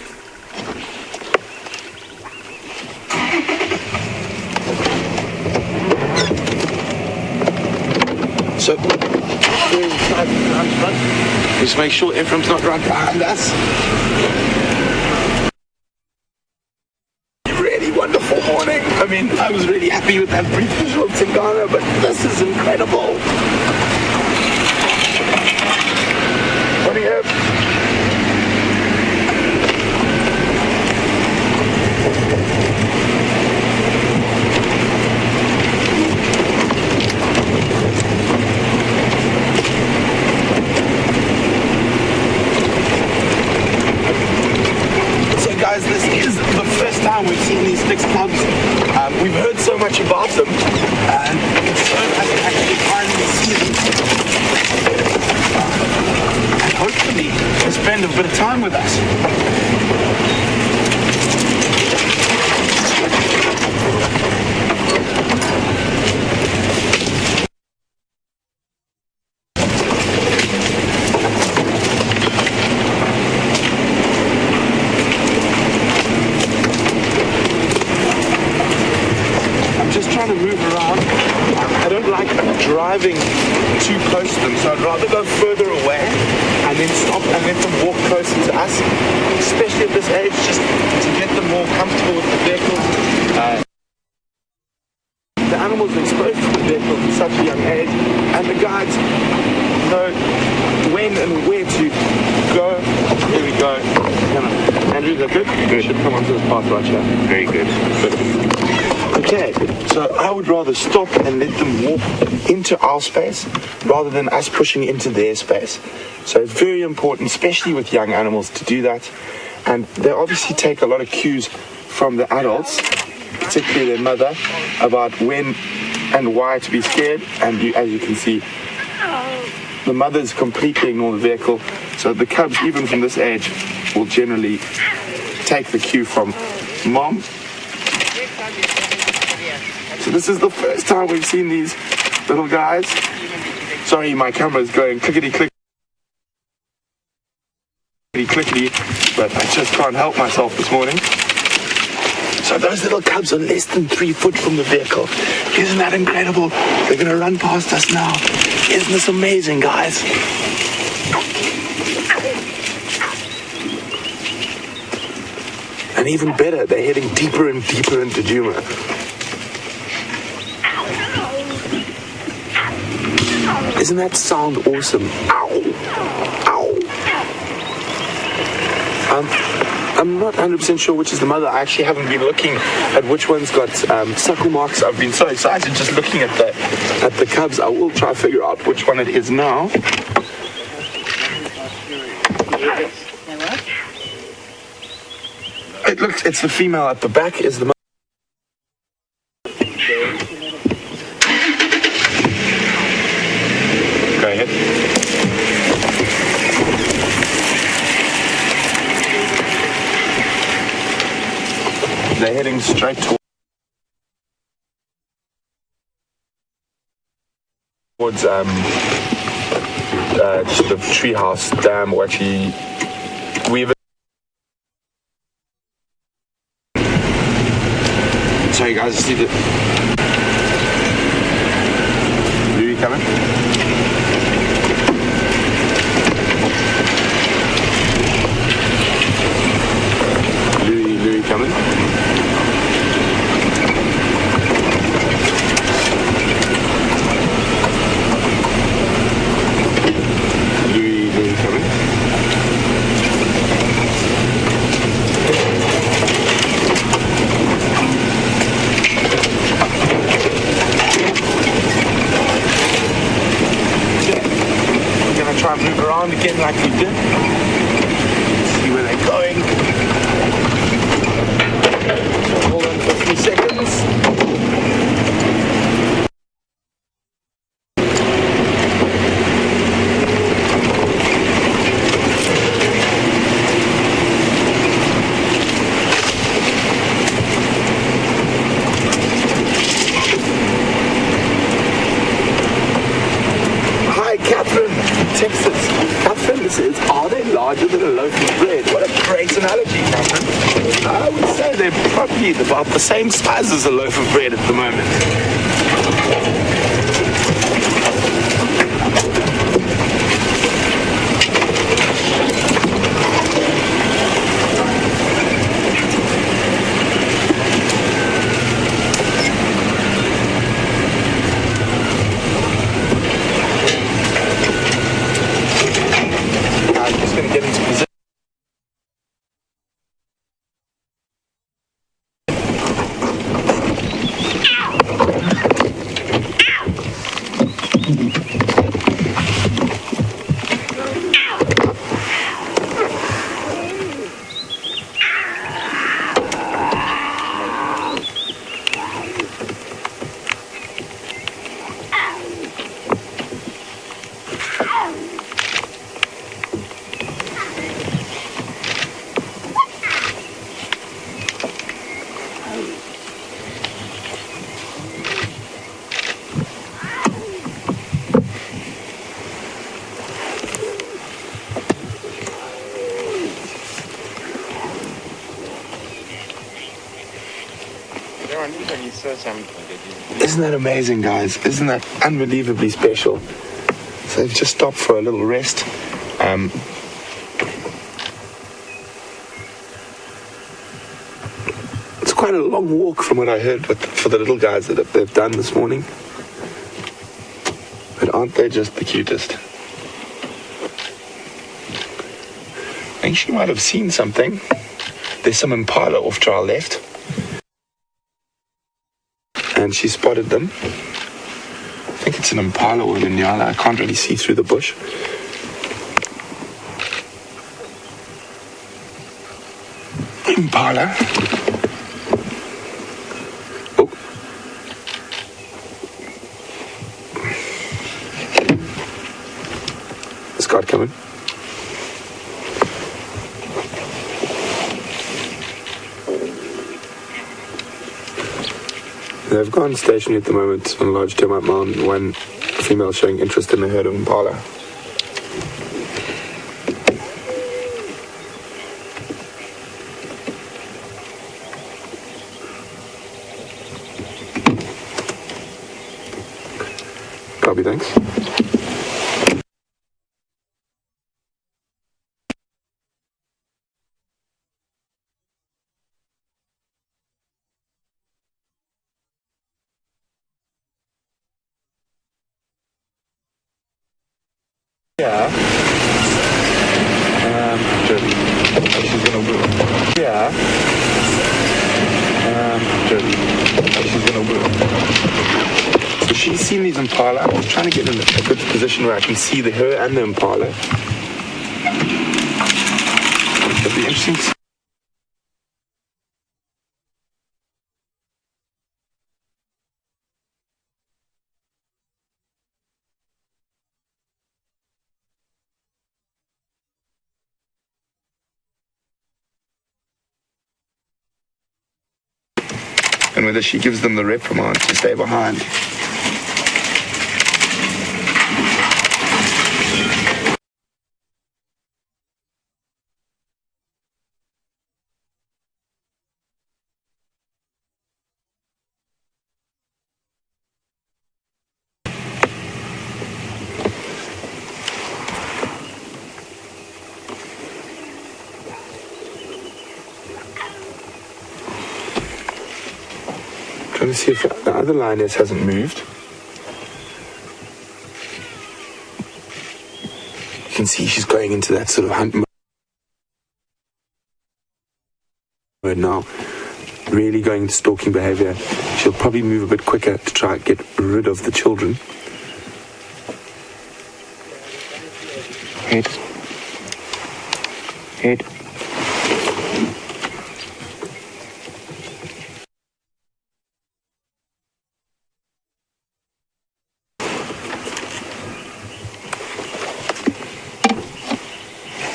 So, very excited to hunt front. Just make sure Ephraim's not right behind us. Really wonderful morning. I mean, I was really happy with that brief visual of Tingana, but this is incredible. Morning, Eph. Guys, this is the first time we've seen these six cubs. We've heard so much about them, and it's so nice to actually finally see them. And hopefully, they'll spend a bit of time with us. To move around. I don't like driving too close to them, so I'd rather go further away and then stop and let them walk closer to us, especially at this age, just to get them more comfortable with the vehicles. The animals are exposed to the vehicles at such a young age, and the guides know when and where to go. Here we go. Andrew, is that good? Good. Should come onto this path right here. Very good. Okay, so I would rather stop and let them walk into our space rather than us pushing into their space. So it's very important, especially with young animals, to do that. And they obviously take a lot of cues from the adults, particularly their mother, about when and why to be scared. And as you can see, the mothers completely ignore the vehicle. So the cubs, even from this age, will generally take the cue from Mom. So this is the first time we've seen these little guys. Sorry, my camera's going clickety-click. Clickety, but I just can't help myself this morning. So those little cubs are less than 3 foot from the vehicle. Isn't that incredible? They're going to run past us now. Isn't this amazing, guys? And even better, they're heading deeper and deeper into Djuma. Isn't that sound awesome? Ow! Ow! I'm not 100% sure which is the mother. I actually haven't been looking at which one's got suckle marks. I've been so excited just looking at the cubs. I will try to figure out which one it is now. It's the female at the back is the mother. Go ahead. They're heading straight towards just the treehouse dam, or actually we've. Sorry guys, see the Louis coming. Louis coming. Louis coming. try and move around again like we did. See where they're going. Hold on for a few seconds. Texas. Catherine, are they larger than a loaf of bread? What a great analogy, Catherine. I would say they're probably about the same size as a loaf of bread at the moment. Get into position. Isn't that amazing, guys? Isn't that unbelievably special? So they've just stopped for a little rest. It's quite a long walk from what I heard for the little guys that they've done this morning. But aren't they just the cutest? I think she might have seen something. There's some impala off to our left. And she spotted them. I think it's an impala or a nyala. I can't really see through the bush. Impala. Oh. Is God coming? They've gone stationary at the moment on a large termite mound. One female showing interest in the herd of impala. Copy, thanks. Yeah. She's gonna woo. Yeah. She's gonna woo. So she's seen these impala. I'm trying to get in a good position where I can see her and the impala. It'll be interesting to see. And whether she gives them the reprimand to stay behind. Trying to see if the other lioness hasn't moved. You can see she's going into that sort of hunt mode now. Really going into stalking behavior. She'll probably move a bit quicker to try and get rid of the children. Head. Head.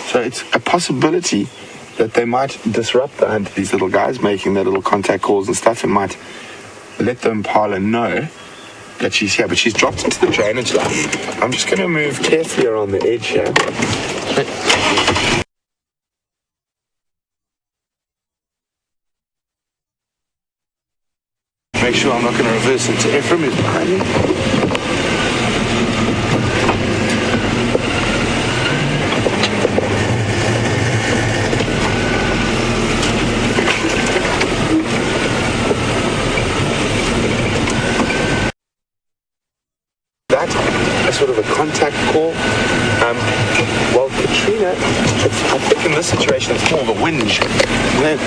So it's a possibility that they might disrupt the hunt, these little guys making their little contact calls and stuff, and might let the impala know that she's here. But she's dropped into the drainage line. I'm just going to move carefully around the edge here. Make sure I'm not going to reverse into Ephraim, who's behind me. A sort of a contact call. Well, Katrina, I think in this situation it's more of a whinge.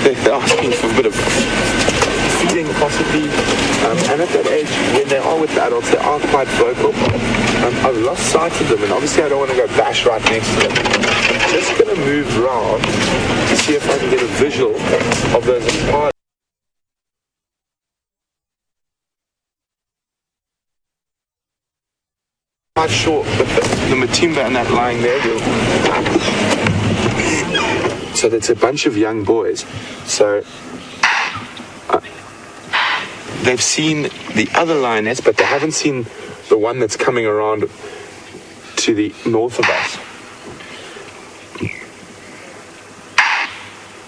They're asking for a bit of feeding possibly, and at that age, when they are with the adults, they are quite vocal. I've lost sight of them, and obviously I don't want to go bash right next to them. I'm just going to move around to see if I can get a visual of those impalas. Quite short, but the matimba and that lying there will. So that's a bunch of young boys. So they've seen the other lioness, but they haven't seen the one that's coming around to the north of us.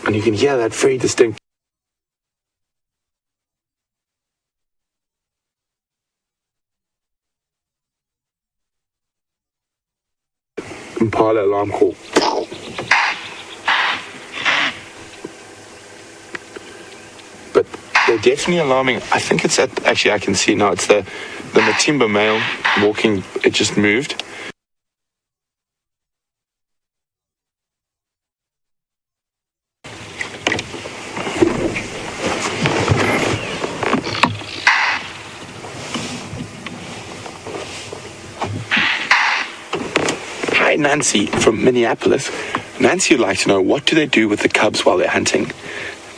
And you can hear that very distinct. Impala alarm call. But they're definitely alarming. I think it's at, actually I can see now, it's the matimba male walking. It just moved. Hi, Nancy from Minneapolis. Nancy would like to know, what do they do with the cubs while they're hunting?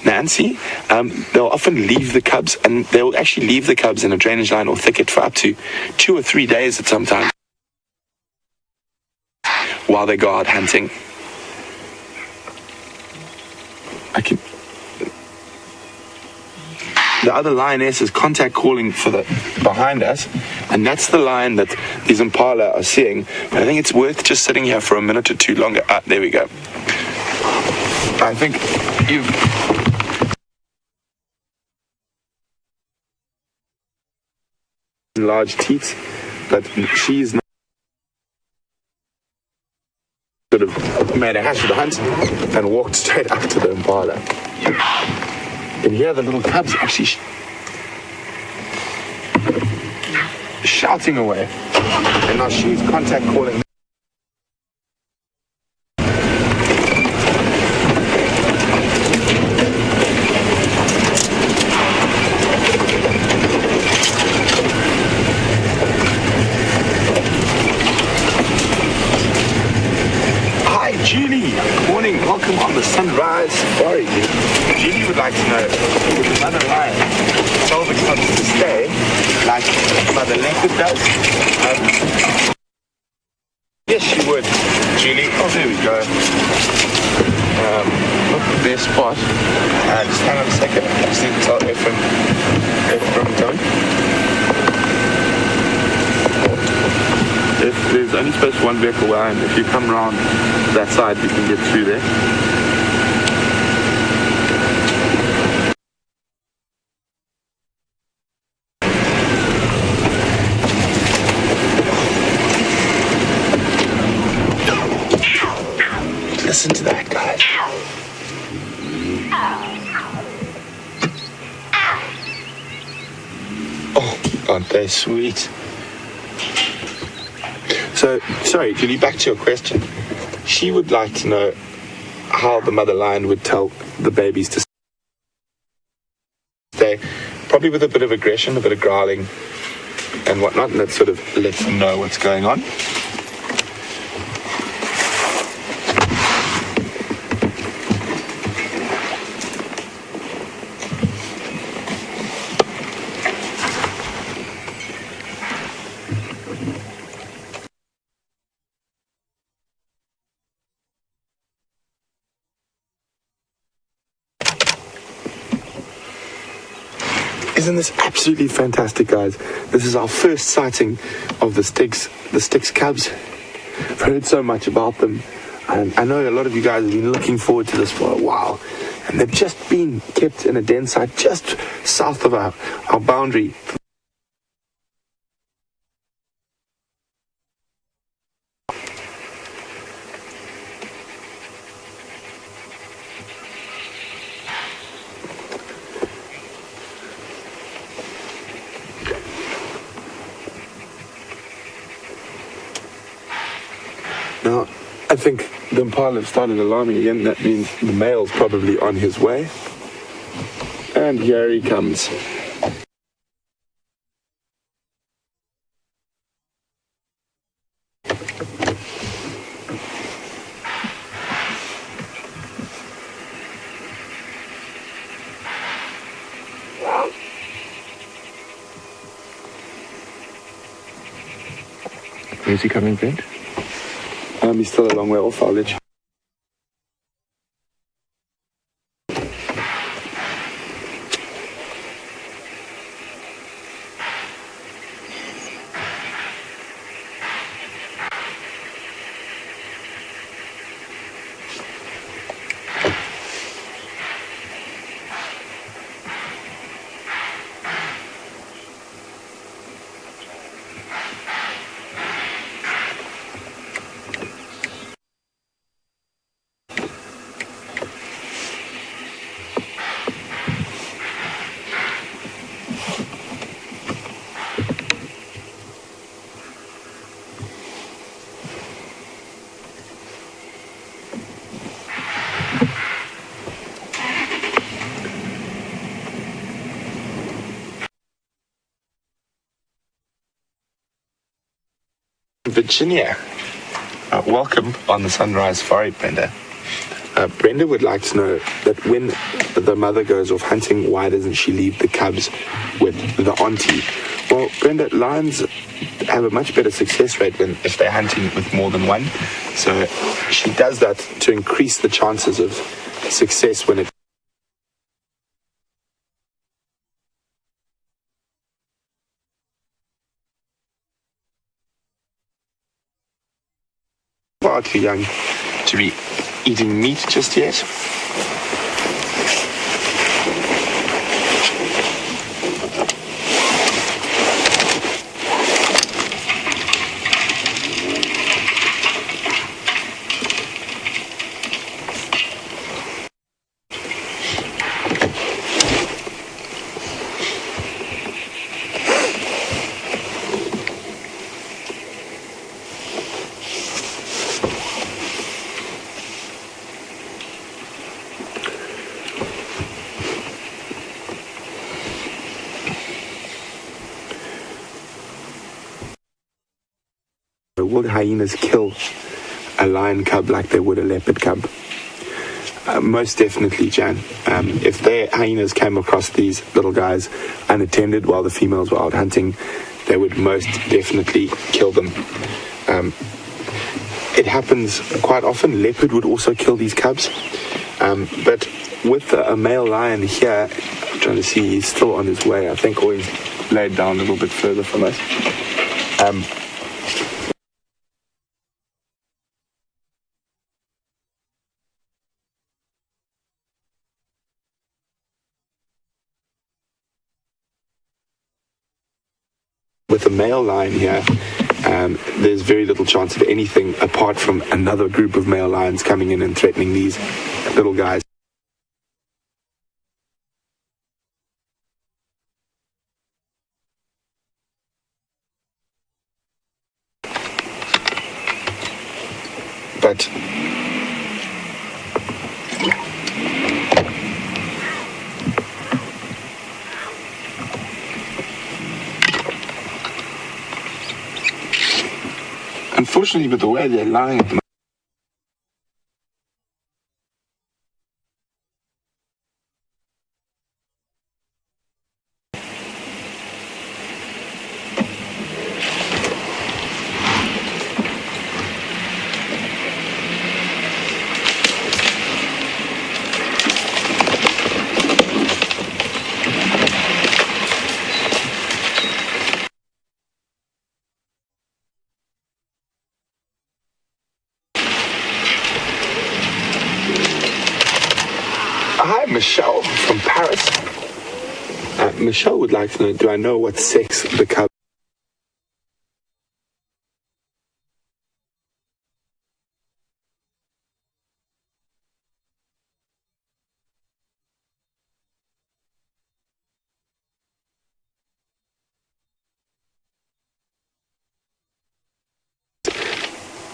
Nancy, they'll often leave the cubs, and they'll actually leave the cubs in a drainage line or thicket for up to 2 or 3 days at some time while they go out hunting. The other lioness is contact calling for the behind us, and that's the lion that these impala are seeing. I think it's worth just sitting here for a minute or two longer. There we go. I think you've large teeth, but she's not sort of made a hash of the hunt and walked straight up to the impala. And here the little cubs actually shouting away. And now she's contact calling. Hi, Julie. Morning. Welcome on the Sunrise Safari. Julie would like to know, would the mother lion tell the cubs to stay like Mother Leopard does? Yes, she would, Julie. Oh, there we go. Not the best spot. Just hang on a second. I just need to tell Ephraim don't. If there's only supposed to be one vehicle where I am, if you come around that side, you can get through there. Listen to that, guys. Oh, aren't they sweet? So, sorry, Julie, back to your question. She would like to know how the mother lion would tell the babies to stay, probably with a bit of aggression, a bit of growling and whatnot, and that sort of lets them know what's going on. Isn't this absolutely fantastic, guys? This is our first sighting of the Styx cubs. I've heard so much about them, and I know a lot of you guys have been looking forward to this for a while, and they've just been kept in a den site just south of our boundary. Now, I think the impala have started alarming again. That means the male's probably on his way. And here he comes. Where's he coming, Brent? He's still a long way off, I'll let you. Virginia, welcome on the Sunrise Safari, Brenda. Brenda would like to know that when the mother goes off hunting, why doesn't she leave the cubs with the auntie? Well, Brenda, lions have a much better success rate if they're hunting with more than one. So she does that to increase the chances of success when it far too young to be eating meat just yet. Will hyenas kill a lion cub like they would a leopard cub? Most definitely, Jan. If their hyenas came across these little guys unattended while the females were out hunting, they would most definitely kill them. It happens quite often. Leopard would also kill these cubs. But with a male lion here, I'm trying to see, he's still on his way, I think, or he's laid down a little bit further from us. With a male lion here, there's very little chance of anything apart from another group of male lions coming in and threatening these little guys. But unfortunately, with the way they're lying at the moment, Michelle from Paris. Michelle would like to know, do I know what sex the cub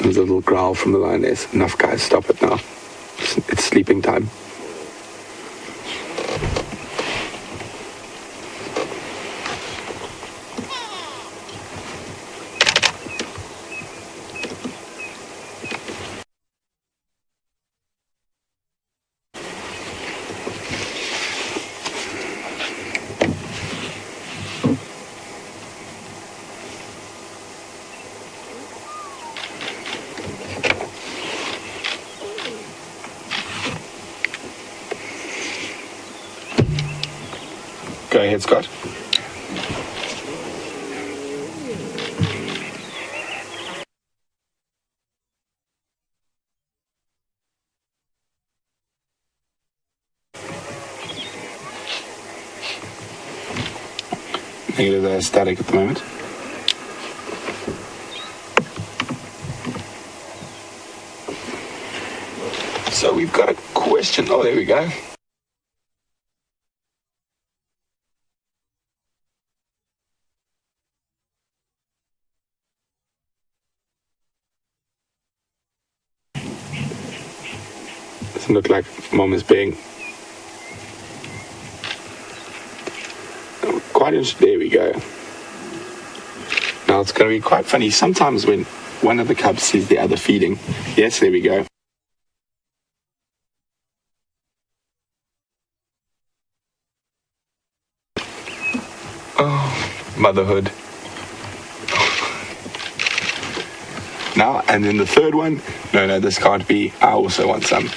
There's a little growl from the lioness. Enough, guys, stop it now. It's sleeping time. Go ahead, Scott. Negative static at the moment. So we've got a question. Oh, there we go. Doesn't look like Mom is being quite interesting. There we go. Now it's going to be quite funny. Sometimes when one of the cubs sees the other feeding. Yes, there we go. Oh, motherhood. Now, and then the third one. No, this can't be. I also want some.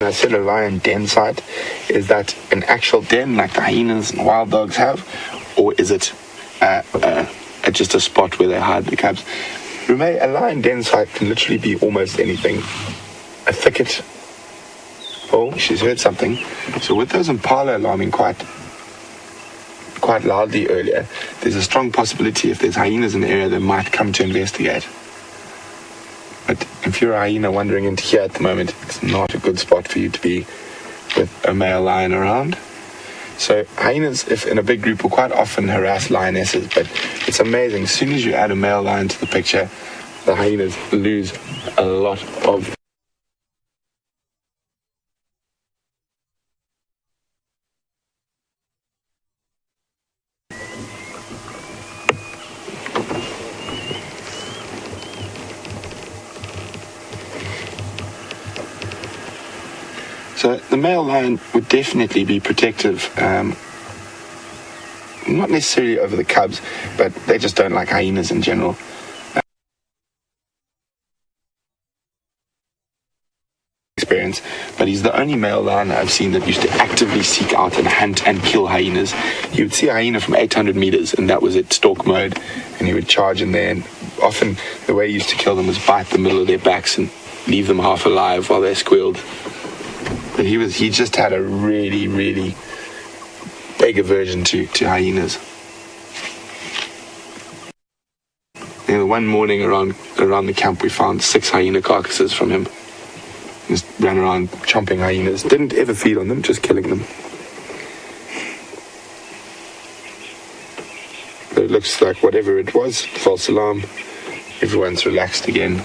I said a lion den site. Is that an actual den like the hyenas and wild dogs have, or is it just a spot where they hide the cubs? Remember, a lion den site can literally be almost anything. A thicket. Oh, she's heard something. So with those impala alarming quite loudly earlier, there's a strong possibility if there's hyenas in the area, they might come to investigate. But if you're a hyena wandering into here at the moment, it's not a good spot for you to be with a male lion around. So hyenas, if in a big group, will quite often harass lionesses, but it's amazing. As soon as you add a male lion to the picture, the hyenas lose a lot of. So the male lion would definitely be protective, not necessarily over the cubs, but they just don't like hyenas in general. Experience, but he's the only male lion I've seen that used to actively seek out and hunt and kill hyenas. You would see a hyena from 800 meters, and that was it, stalk mode, and he would charge in there, and often the way he used to kill them was bite the middle of their backs and leave them half alive while they squealed. But he just had a really, really big aversion to hyenas. And one morning around the camp, we found 6 hyena carcasses from him. Just ran around chomping hyenas. Didn't ever feed on them, just killing them. But it looks like whatever it was, false alarm. Everyone's relaxed again.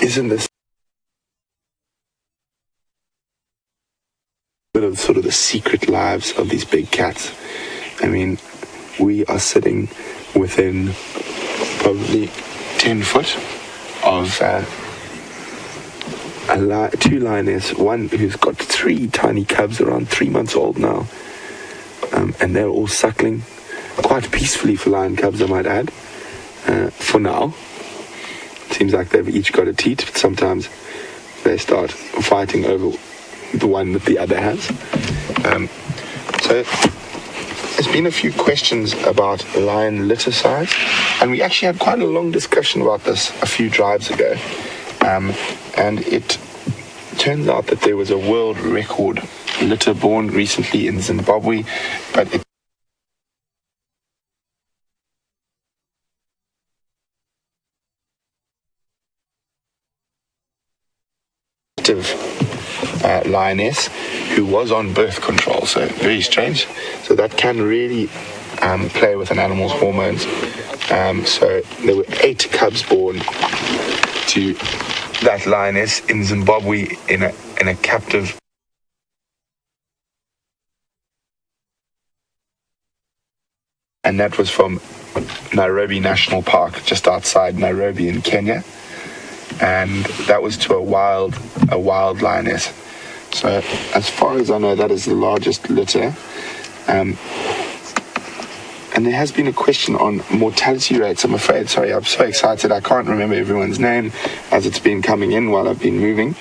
Isn't this know sort of the secret lives of these big cats. I mean, we are sitting within probably 10 foot of two lioness, one who's got 3 tiny cubs around 3 months old now, and they're all suckling quite peacefully for lion cubs, I might add, for now. Seems like they've each got a teat, but sometimes they start fighting over the one that the other has. So there's been a few questions about lion litter size, and we actually had quite a long discussion about this a few drives ago, and it turns out that there was a world record litter born recently in Zimbabwe, but it lioness who was on birth control, so very strange. So that can really play with an animal's hormones. So there were 8 cubs born to that lioness in Zimbabwe in a captive and that was from Nairobi National Park, just outside Nairobi in Kenya. And that was to a wild lioness. So as far as I know, that is the largest litter. And there has been a question on mortality rates, I'm afraid. Sorry, I'm so excited I can't remember everyone's name as it's been coming in while I've been moving.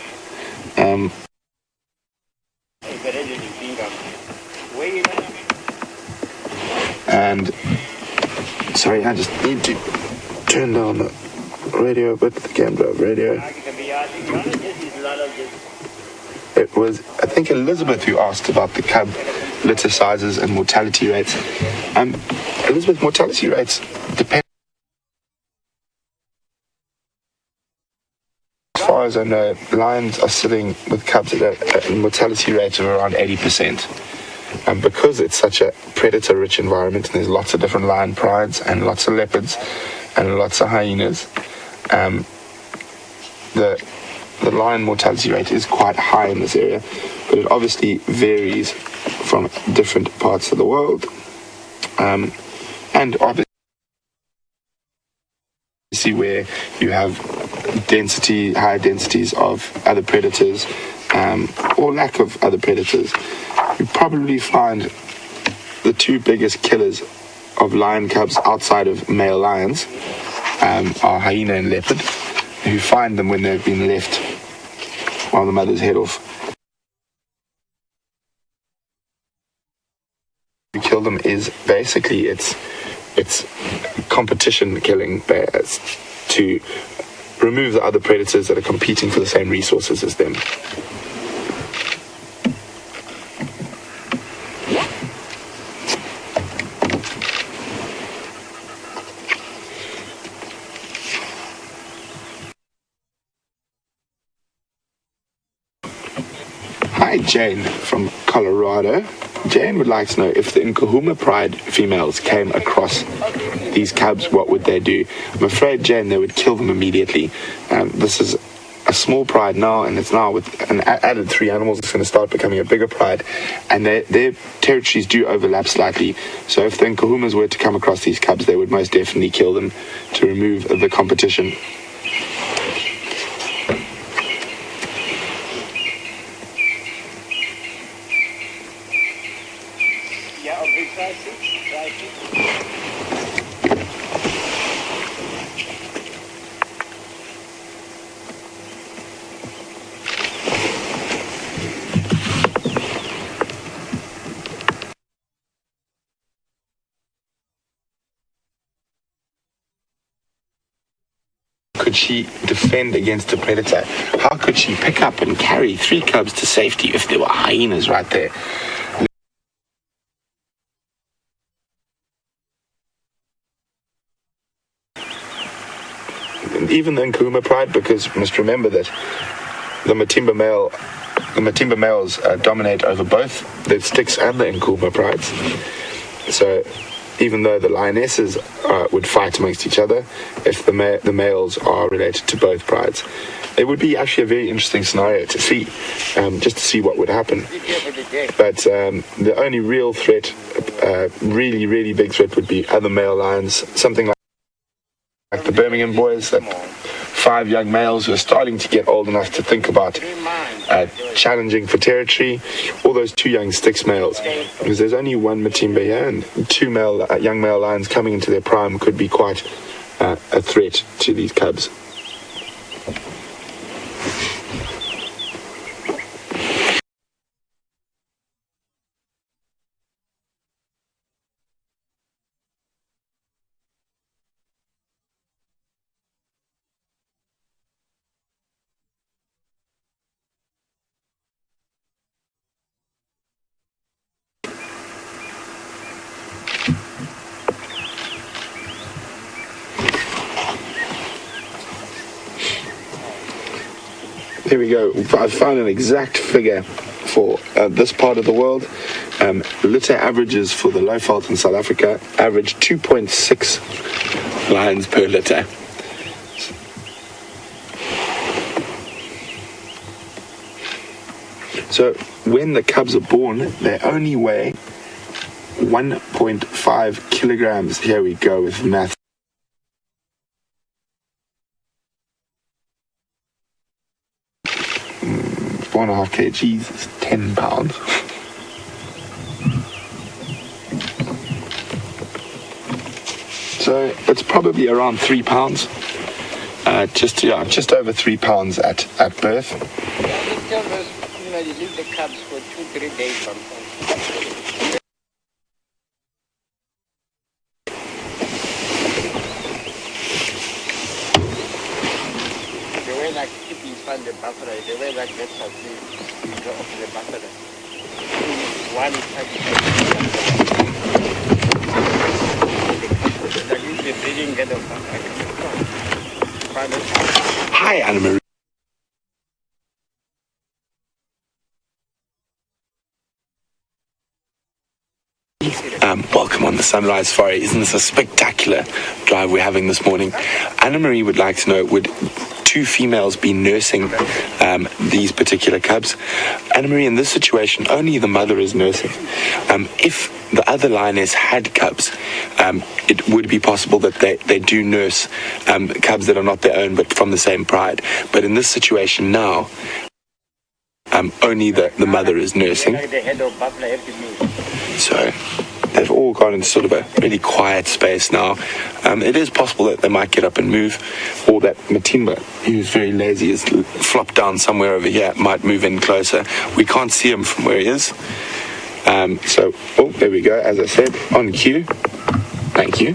And sorry, I just need to turn down the radio, but the camera radio. It was, I think, Elizabeth who asked about the cub litter sizes and mortality rates. Elizabeth, mortality rates depend. As far as I know, lions are sitting with cubs at a mortality rate of around 80%. And because it's such a predator-rich environment, and there's lots of different lion prides and lots of leopards and lots of hyenas, the lion mortality rate is quite high in this area, but it obviously varies from different parts of the world, and obviously where you have higher densities of other predators, or lack of other predators. You probably find the 2 biggest killers of lion cubs outside of male lions are hyena and leopard, who find them when they've been left while the mothers head off. To kill them is basically it's competition killing, to remove the other predators that are competing for the same resources as them. Hi, Jane from Colorado. Jane would like to know if the Nkuhuma pride females came across these cubs, what would they do? I'm afraid, Jane, they would kill them immediately. This is a small pride now, and it's now with an added 3 animals, it's going to start becoming a bigger pride, and their territories do overlap slightly. So if the Nkuhumas were to come across these cubs, they would most definitely kill them to remove the competition. Could she defend against a predator? How could she pick up and carry 3 cubs to safety if there were hyenas right there? And even the Nkuhuma pride, because you must remember that the Matimba males dominate over both the Sticks and the Nkuhuma prides. So even though the lionesses would fight amongst each other if the males are related to both prides. It would be actually a very interesting scenario to see, just to see what would happen. But the only real threat, really, really big threat, would be other male lions, something like the Birmingham boys, that 5 young males who are starting to get old enough to think about challenging for territory, or those 2 young Styx males, because there's only 1 Matimba here, and 2 young male lions coming into their prime could be quite a threat to these cubs. Here we go. I've found an exact figure for this part of the world. Litter averages for the Lowveld in South Africa average 2.6 lions per litter. So when the cubs are born, they only weigh 1.5 kilograms. Here we go with math. 4.5 kgs is 10 pounds. So it's probably around 3 pounds. Just over 3 pounds at birth. You leave the cubs for 2-3 days sometimes. The way like if you find the buffalo, the way like that's how you go off the buffalo. One is like usually breeding get of Hi, Anna-Marie. Welcome on the Sunrise Safari. Isn't this a spectacular drive we're having this morning? Anna-Marie would like to know, would 2 females be nursing these particular cubs? Anna-Marie, in this situation, only the mother is nursing. If the other lioness had cubs, it would be possible that they do nurse cubs that are not their own but from the same pride. But in this situation now, only the mother is nursing. So they've all gone into sort of a really quiet space now. It is possible that they might get up and move, or that Matimba, who's very lazy, is flopped down somewhere over here, might move in closer. We can't see him from where he is. So, there we go, as I said, on cue. Thank you.